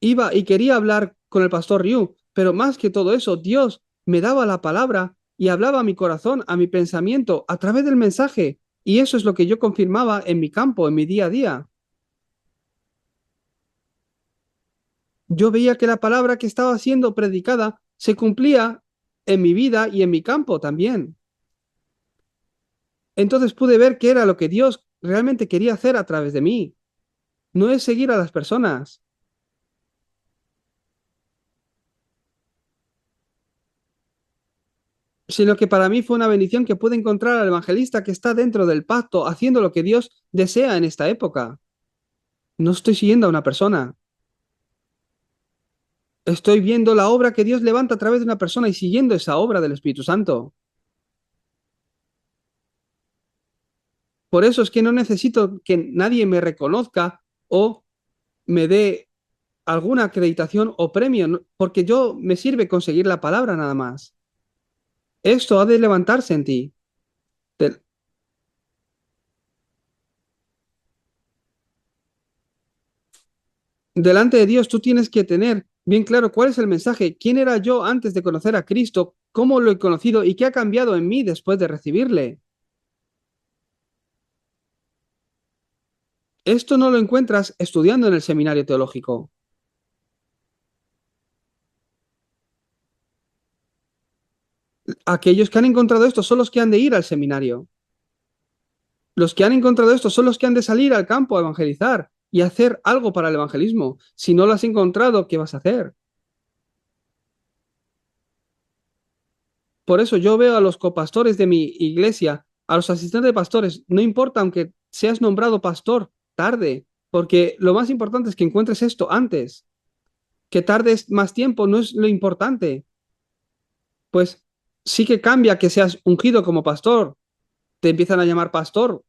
iba y quería hablar con el pastor Ryu, pero más que todo eso, Dios me daba la palabra y hablaba a mi corazón, a mi pensamiento, a través del mensaje. Y eso es lo que yo confirmaba en mi campo, en mi día a día. Yo veía que la palabra que estaba siendo predicada se cumplía en mi vida y en mi campo también. Entonces pude ver que era lo que Dios realmente quería hacer a través de mí. No es seguir a las personas, sino que para mí fue una bendición que pude encontrar al evangelista que está dentro del pacto, haciendo lo que Dios desea en esta época. No estoy siguiendo a una persona, estoy viendo la obra que Dios levanta a través de una persona y siguiendo esa obra del Espíritu Santo. Por eso es que no necesito que nadie me reconozca o me dé alguna acreditación o premio, porque yo me sirve conseguir la palabra nada más. Esto ha de levantarse en ti. Delante de Dios tú tienes que tener bien claro cuál es el mensaje, quién era yo antes de conocer a Cristo, cómo lo he conocido y qué ha cambiado en mí después de recibirle. Esto no lo encuentras estudiando en el seminario teológico. Aquellos que han encontrado esto son los que han de ir al seminario. Los que han encontrado esto son los que han de salir al campo a evangelizar y hacer algo para el evangelismo. Si no lo has encontrado, ¿qué vas a hacer? Por eso yo veo a los copastores de mi iglesia, a los asistentes de pastores, no importa aunque seas nombrado pastor tarde, porque lo más importante es que encuentres esto antes. Que tardes más tiempo no es lo importante. Pues sí que cambia que seas ungido como pastor, te empiezan a llamar pastor.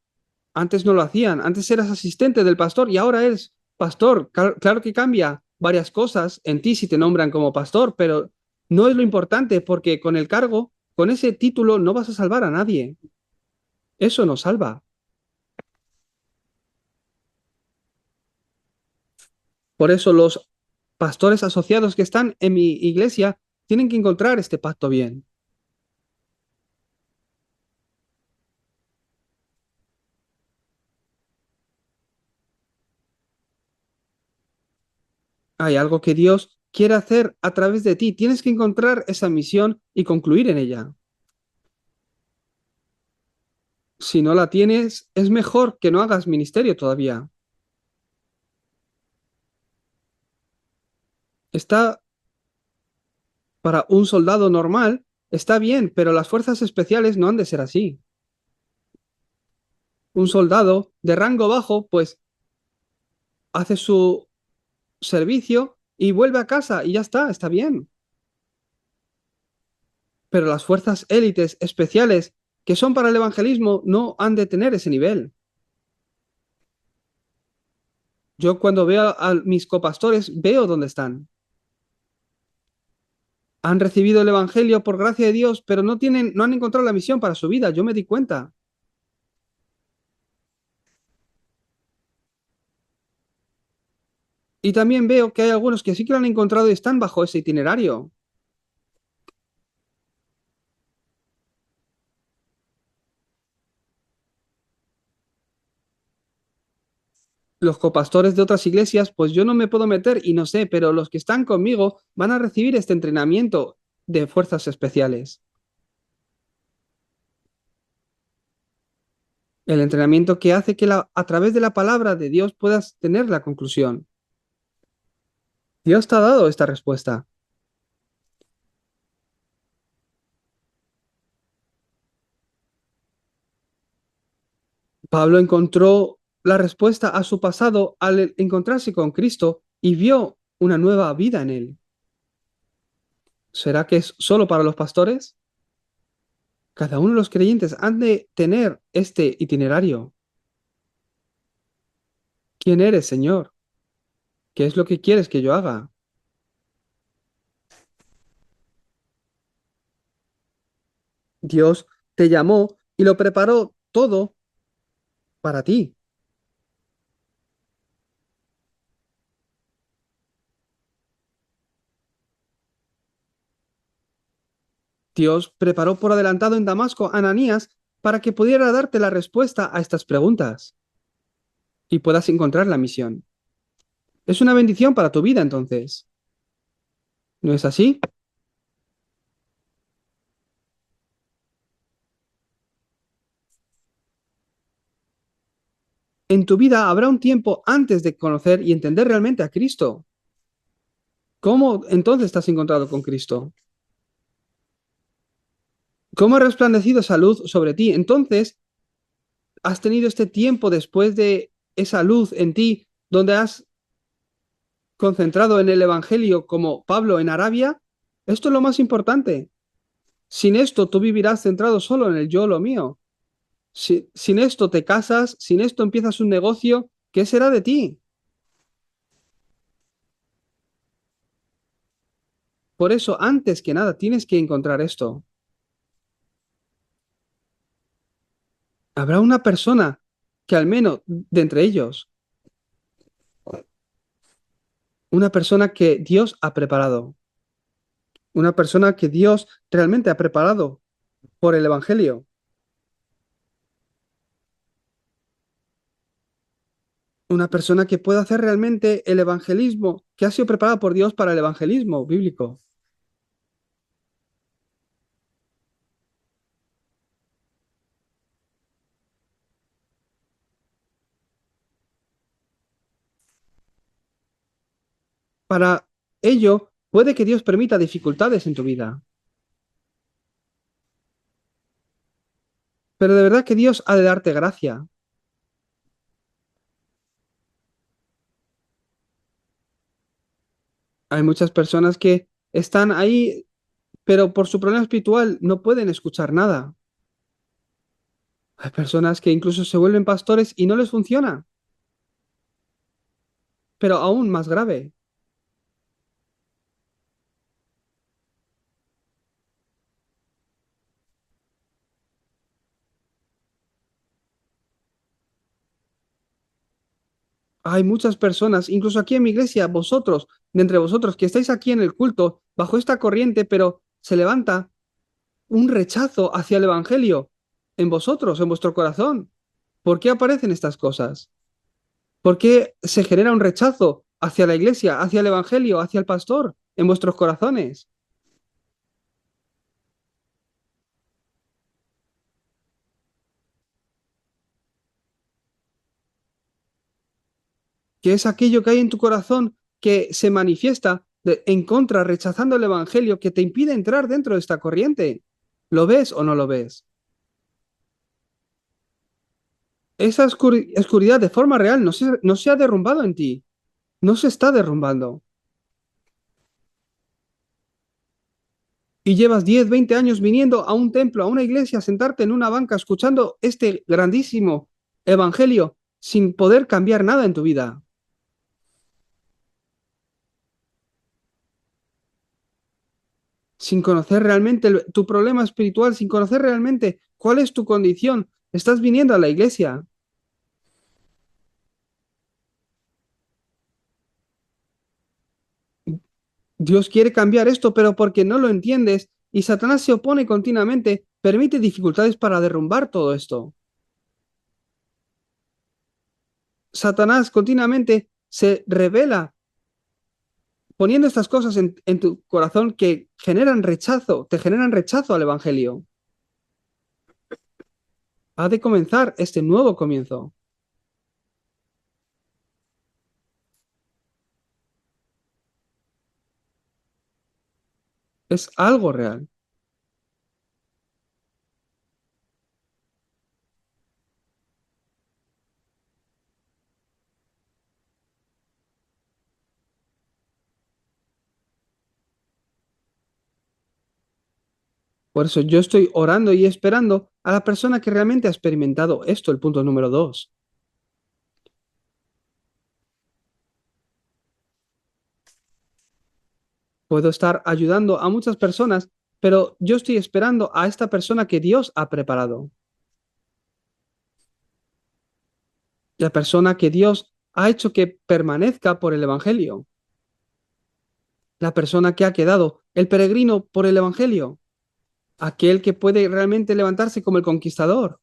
Antes no lo hacían, antes eras asistente del pastor y ahora eres pastor. Claro que cambia varias cosas en ti si te nombran como pastor, pero no es lo importante porque con el cargo, con ese título, no vas a salvar a nadie. Eso no salva. Por eso los pastores asociados que están en mi iglesia tienen que encontrar este pacto bien. Hay algo que Dios quiere hacer a través de ti. Tienes que encontrar esa misión y concluir en ella. Si no la tienes, es mejor que no hagas ministerio todavía. Está para un soldado normal, está bien, pero las fuerzas especiales no han de ser así. Un soldado de rango bajo, pues hace su servicio y vuelve a casa y ya está bien. Pero las fuerzas élites especiales que son para el evangelismo no han de tener ese nivel. Yo cuando veo a mis copastores veo dónde están. Han recibido el evangelio por gracia de Dios, pero no han encontrado la misión para su vida. Yo me di cuenta. Y también veo que hay algunos que sí que lo han encontrado y están bajo ese itinerario. Los copastores de otras iglesias, pues yo no me puedo meter y no sé, pero los que están conmigo van a recibir este entrenamiento de fuerzas especiales. El entrenamiento que hace que a través de la palabra de Dios puedas tener la conclusión. Dios te ha dado esta respuesta. Pablo encontró la respuesta a su pasado al encontrarse con Cristo y vio una nueva vida en él. ¿Será que es solo para los pastores? Cada uno de los creyentes han de tener este itinerario. ¿Quién eres, Señor? ¿Qué es lo que quieres que yo haga? Dios te llamó y lo preparó todo para ti. Dios preparó por adelantado en Damasco a Ananías para que pudiera darte la respuesta a estas preguntas y puedas encontrar la misión. Es una bendición para tu vida entonces. ¿No es así? En tu vida habrá un tiempo antes de conocer y entender realmente a Cristo. ¿Cómo entonces estás encontrado con Cristo? ¿Cómo ha resplandecido esa luz sobre ti? Entonces, ¿has tenido este tiempo después de esa luz en ti donde has concentrado en el Evangelio como Pablo en Arabia? Esto es lo más importante. Sin esto tú vivirás centrado solo en el yo, lo mío. Sin esto te casas, sin esto empiezas un negocio, ¿qué será de ti? Por eso, antes que nada, tienes que encontrar esto. Habrá una persona que al menos de entre ellos, una persona que Dios ha preparado, una persona que Dios realmente ha preparado por el Evangelio, una persona que pueda hacer realmente el evangelismo, que ha sido preparada por Dios para el evangelismo bíblico. Para ello, puede que Dios permita dificultades en tu vida, pero de verdad que Dios ha de darte gracia. Hay muchas personas que están ahí, pero por su problema espiritual no pueden escuchar nada. Hay personas que incluso se vuelven pastores y no les funciona, pero aún más grave. Hay muchas personas, incluso aquí en mi iglesia, vosotros, de entre vosotros que estáis aquí en el culto, bajo esta corriente, pero se levanta un rechazo hacia el Evangelio en vosotros, en vuestro corazón. ¿Por qué aparecen estas cosas? ¿Por qué se genera un rechazo hacia la iglesia, hacia el Evangelio, hacia el pastor en vuestros corazones? ¿Qué es aquello que hay en tu corazón que se manifiesta en contra, rechazando el Evangelio, que te impide entrar dentro de esta corriente? ¿Lo ves o no lo ves? Esa oscuridad de forma real no se ha derrumbado en ti, no se está derrumbando. Y llevas 10, 20 años viniendo a un templo, a una iglesia, a sentarte en una banca, escuchando este grandísimo evangelio sin poder cambiar nada en tu vida, sin conocer realmente tu problema espiritual, sin conocer realmente cuál es tu condición. Estás viniendo a la iglesia. Dios quiere cambiar esto, pero porque no lo entiendes y Satanás se opone continuamente, permite dificultades para derrumbar todo esto. Satanás continuamente se revela poniendo estas cosas en tu corazón que generan rechazo, te generan rechazo al Evangelio. Ha de comenzar este nuevo comienzo. Es algo real. Por eso yo estoy orando y esperando a la persona que realmente ha experimentado esto, el punto número dos. Puedo estar ayudando a muchas personas, pero yo estoy esperando a esta persona que Dios ha preparado. La persona que Dios ha hecho que permanezca por el Evangelio. La persona que ha quedado, el peregrino por el Evangelio. Aquel que puede realmente levantarse como el conquistador.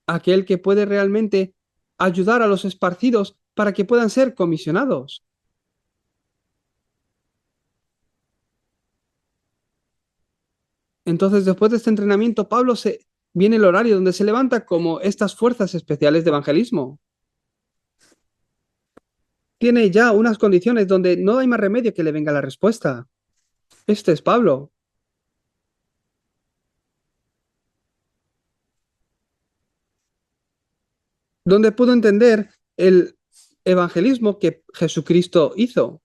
Aquel que puede realmente ayudar a los esparcidos para que puedan ser comisionados. Entonces, después de este entrenamiento, viene el horario donde se levanta como estas fuerzas especiales de evangelismo. Tiene ya unas condiciones donde no hay más remedio que le venga la respuesta. Este es Pablo, donde pudo entender el evangelismo que Jesucristo hizo.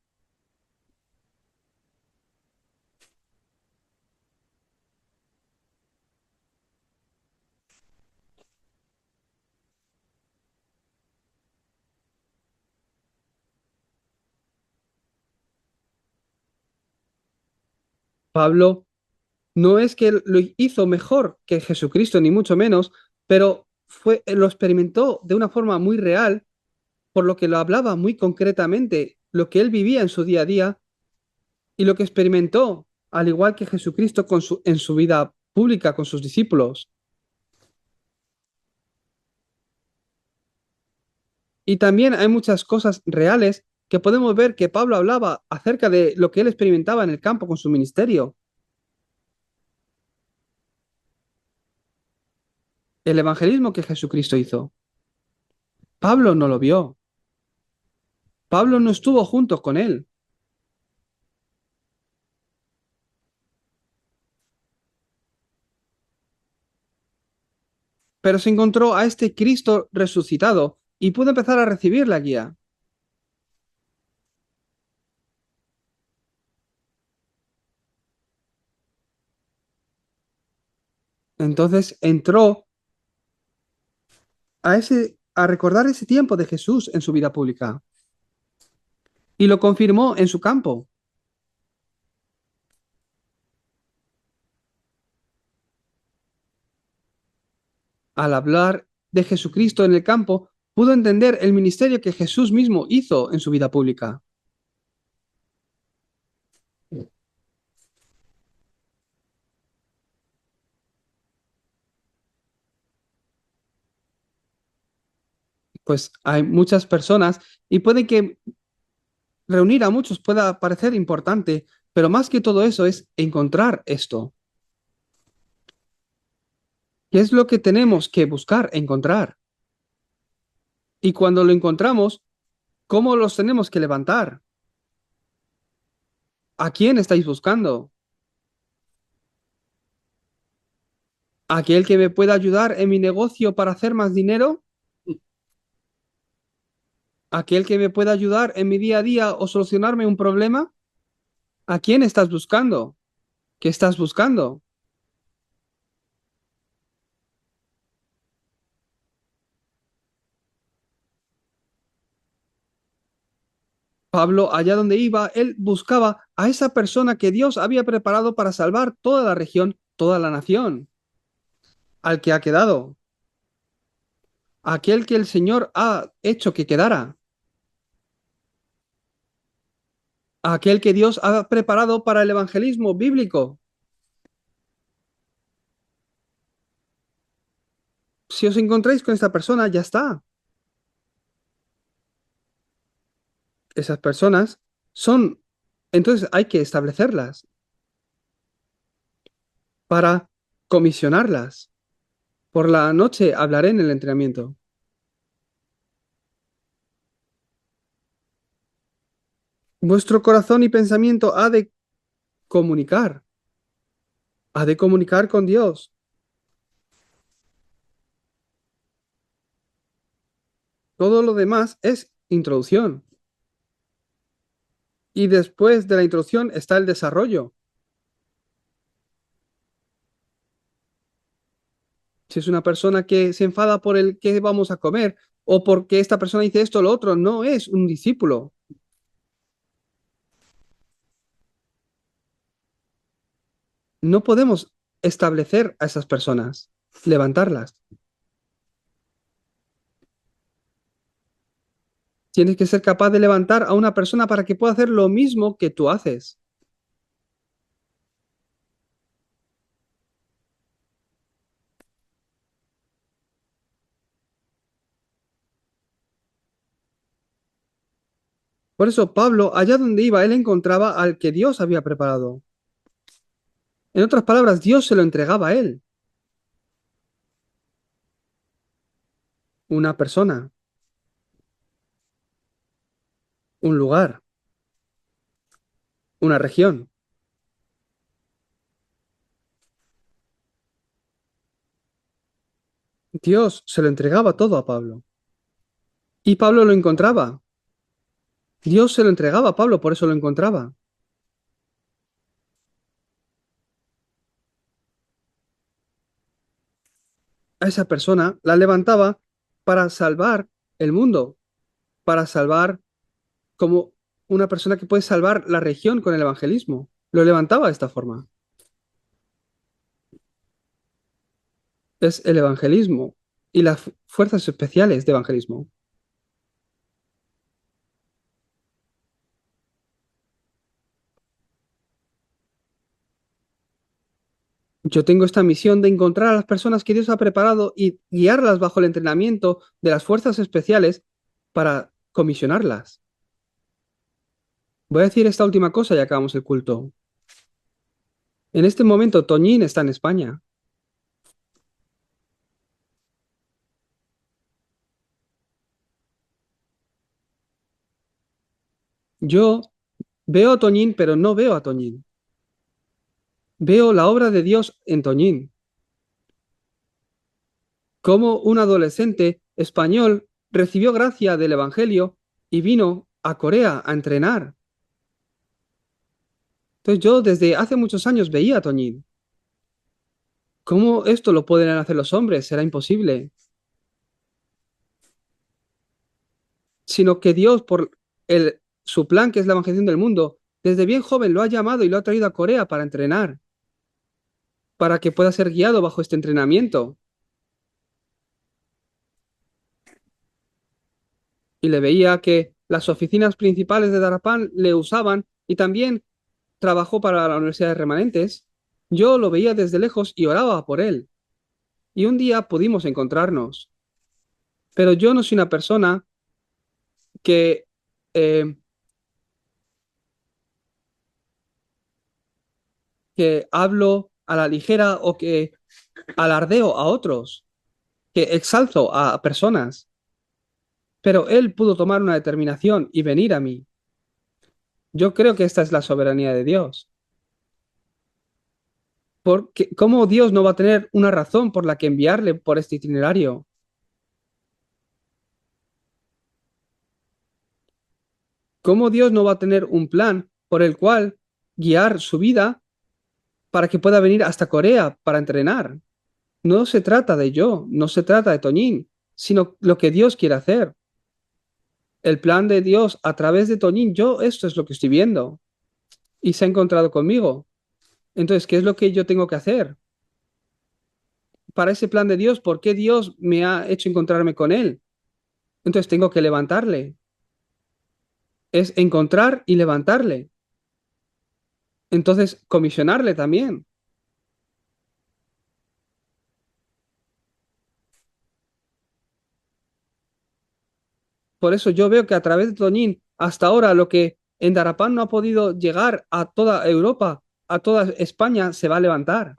Pablo no es que lo hizo mejor que Jesucristo, ni mucho menos, pero lo experimentó de una forma muy real, por lo que lo hablaba muy concretamente, lo que él vivía en su día a día y lo que experimentó, al igual que Jesucristo en su vida pública con sus discípulos. Y también hay muchas cosas reales que podemos ver que Pablo hablaba acerca de lo que él experimentaba en el campo con su ministerio, el evangelismo que Jesucristo hizo. Pablo no lo vio. Pablo no estuvo junto con él, pero se encontró a este Cristo resucitado y pudo empezar a recibir la guía. Entonces entró a recordar ese tiempo de Jesús en su vida pública y lo confirmó en su campo. Al hablar de Jesucristo en el campo, pudo entender el ministerio que Jesús mismo hizo en su vida pública. Pues hay muchas personas y puede que reunir a muchos pueda parecer importante, pero más que todo eso es encontrar esto. ¿Qué es lo que tenemos que buscar, encontrar? Y cuando lo encontramos, ¿cómo los tenemos que levantar? ¿A quién estáis buscando? ¿Aquel que me pueda ayudar en mi negocio para hacer más dinero? ¿Aquel que me pueda ayudar en mi día a día o solucionarme un problema? ¿A quién estás buscando? ¿Qué estás buscando? Pablo, allá donde iba, él buscaba a esa persona que Dios había preparado para salvar toda la región, toda la nación, al que ha quedado, aquel que el Señor ha hecho que quedara, aquel que Dios ha preparado para el evangelismo bíblico. Si os encontráis con esta persona, ya está. Esas personas son, entonces hay que establecerlas para comisionarlas. Por la noche hablaré en el entrenamiento. Vuestro corazón y pensamiento comunicar, ha de comunicar con Dios. Todo lo demás es introducción. Y después de la introducción está el desarrollo. Si es una persona que se enfada por el qué vamos a comer o porque esta persona dice esto o lo otro, no es un discípulo. No podemos establecer a esas personas, levantarlas. Tienes que ser capaz de levantar a una persona para que pueda hacer lo mismo que tú haces. Por eso Pablo, allá donde iba, él encontraba al que Dios había preparado. En otras palabras, Dios se lo entregaba a él, una persona, un lugar, una región. Dios se lo entregaba todo a Pablo. Y Pablo lo encontraba. Dios se lo entregaba a Pablo, por eso lo encontraba. A esa persona la levantaba para salvar el mundo, para salvar como una persona que puede salvar la región con el evangelismo. Lo levantaba de esta forma. Es el evangelismo y las fuerzas especiales de evangelismo. Yo tengo esta misión de encontrar a las personas que Dios ha preparado y guiarlas bajo el entrenamiento de las fuerzas especiales para comisionarlas. Voy a decir esta última cosa y acabamos el culto. En este momento, Toñín está en España. Yo veo a Toñín, pero no veo a Toñín. Veo la obra de Dios en Toñín. Cómo un adolescente español recibió gracia del Evangelio y vino a Corea a entrenar. Entonces yo desde hace muchos años veía a Toñín. ¿Cómo esto lo pueden hacer los hombres? Será imposible. Sino que Dios, por su plan, que es la evangelización del mundo, desde bien joven lo ha llamado y lo ha traído a Corea para entrenar, para que pueda ser guiado bajo este entrenamiento. Y le veía que las oficinas principales de Darapán le usaban y también trabajó para la Universidad de Remanentes. Yo lo veía desde lejos y oraba por él. Y un día pudimos encontrarnos. Pero yo no soy una persona que, eh, que hablo a la ligera o que alardeo a otros, que exalzo a personas. Pero él pudo tomar una determinación y venir a mí. Yo creo que esta es la soberanía de Dios. Porque, ¿cómo Dios no va a tener una razón por la que enviarle por este itinerario? ¿Cómo Dios no va a tener un plan por el cual guiar su vida para que pueda venir hasta Corea para entrenar? No se trata de yo, no se trata de Toñín, sino lo que Dios quiere hacer. El plan de Dios a través de Toñín, yo esto es lo que estoy viendo y se ha encontrado conmigo. Entonces, ¿qué es lo que yo tengo que hacer para ese plan de Dios? ¿Por qué Dios me ha hecho encontrarme con él? Entonces tengo que levantarle. Es encontrar y levantarle. Entonces, comisionarle también. Por eso yo veo que a través de Toñín, hasta ahora, lo que en Darapán no ha podido llegar a toda Europa, a toda España, se va a levantar.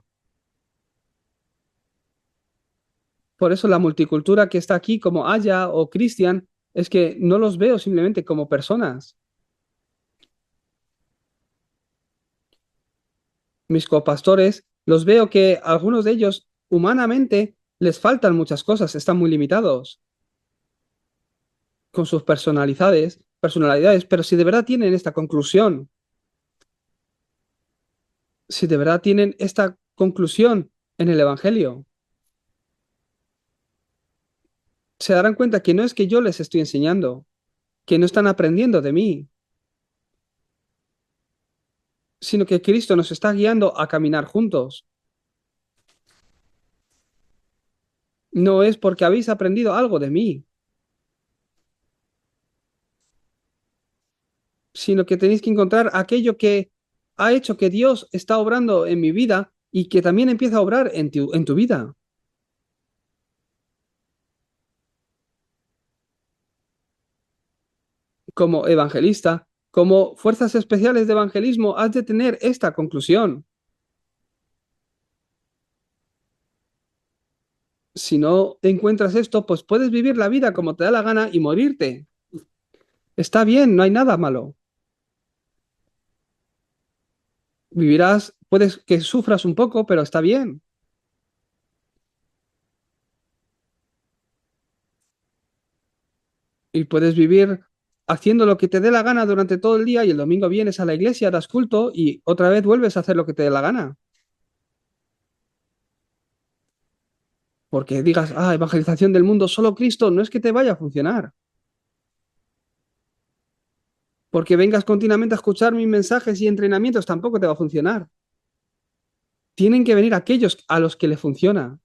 Por eso la multicultura que está aquí, como Aya o Cristian, es que no los veo simplemente como personas. Mis copastores, los veo que algunos de ellos humanamente les faltan muchas cosas, están muy limitados con sus personalidades, pero si de verdad tienen esta conclusión, si de verdad tienen esta conclusión en el Evangelio, se darán cuenta que no es que yo les estoy enseñando, que no están aprendiendo de mí, sino que Cristo nos está guiando a caminar juntos. No es porque habéis aprendido algo de mí, sino que tenéis que encontrar aquello que ha hecho que Dios está obrando en mi vida y que también empieza a obrar en tu vida. Como evangelista, como fuerzas especiales de evangelismo, has de tener esta conclusión. Si no encuentras esto, pues puedes vivir la vida como te da la gana y morirte. Está bien, no hay nada malo. Vivirás, puedes que sufras un poco, pero está bien. Y puedes vivir haciendo lo que te dé la gana durante todo el día y el domingo vienes a la iglesia, das culto y otra vez vuelves a hacer lo que te dé la gana. Porque digas, evangelización del mundo, solo Cristo, no es que te vaya a funcionar. Porque vengas continuamente a escuchar mis mensajes y entrenamientos, tampoco te va a funcionar. Tienen que venir aquellos a los que le funciona.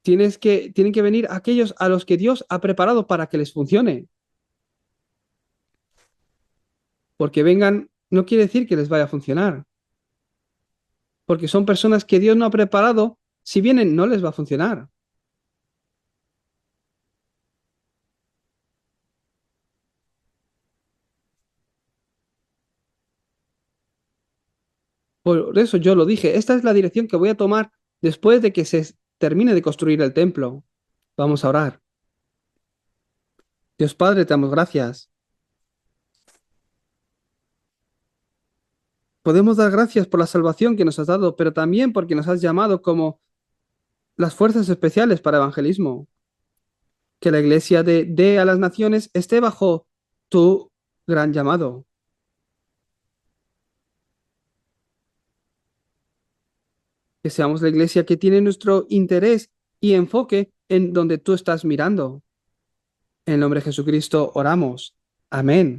Tienen que venir aquellos a los que Dios ha preparado para que les funcione. Porque vengan no quiere decir que les vaya a funcionar. Porque son personas que Dios no ha preparado. Si vienen, no les va a funcionar. Por eso yo lo dije, esta es la dirección que voy a tomar después de que se termine de construir el templo. Vamos a orar. Dios Padre, te damos gracias. Podemos dar gracias por la salvación que nos has dado, pero también porque nos has llamado como las fuerzas especiales para evangelismo. Que la iglesia de a las naciones esté bajo tu gran llamado. Que seamos la iglesia que tiene nuestro interés y enfoque en donde tú estás mirando. En el nombre de Jesucristo oramos. Amén.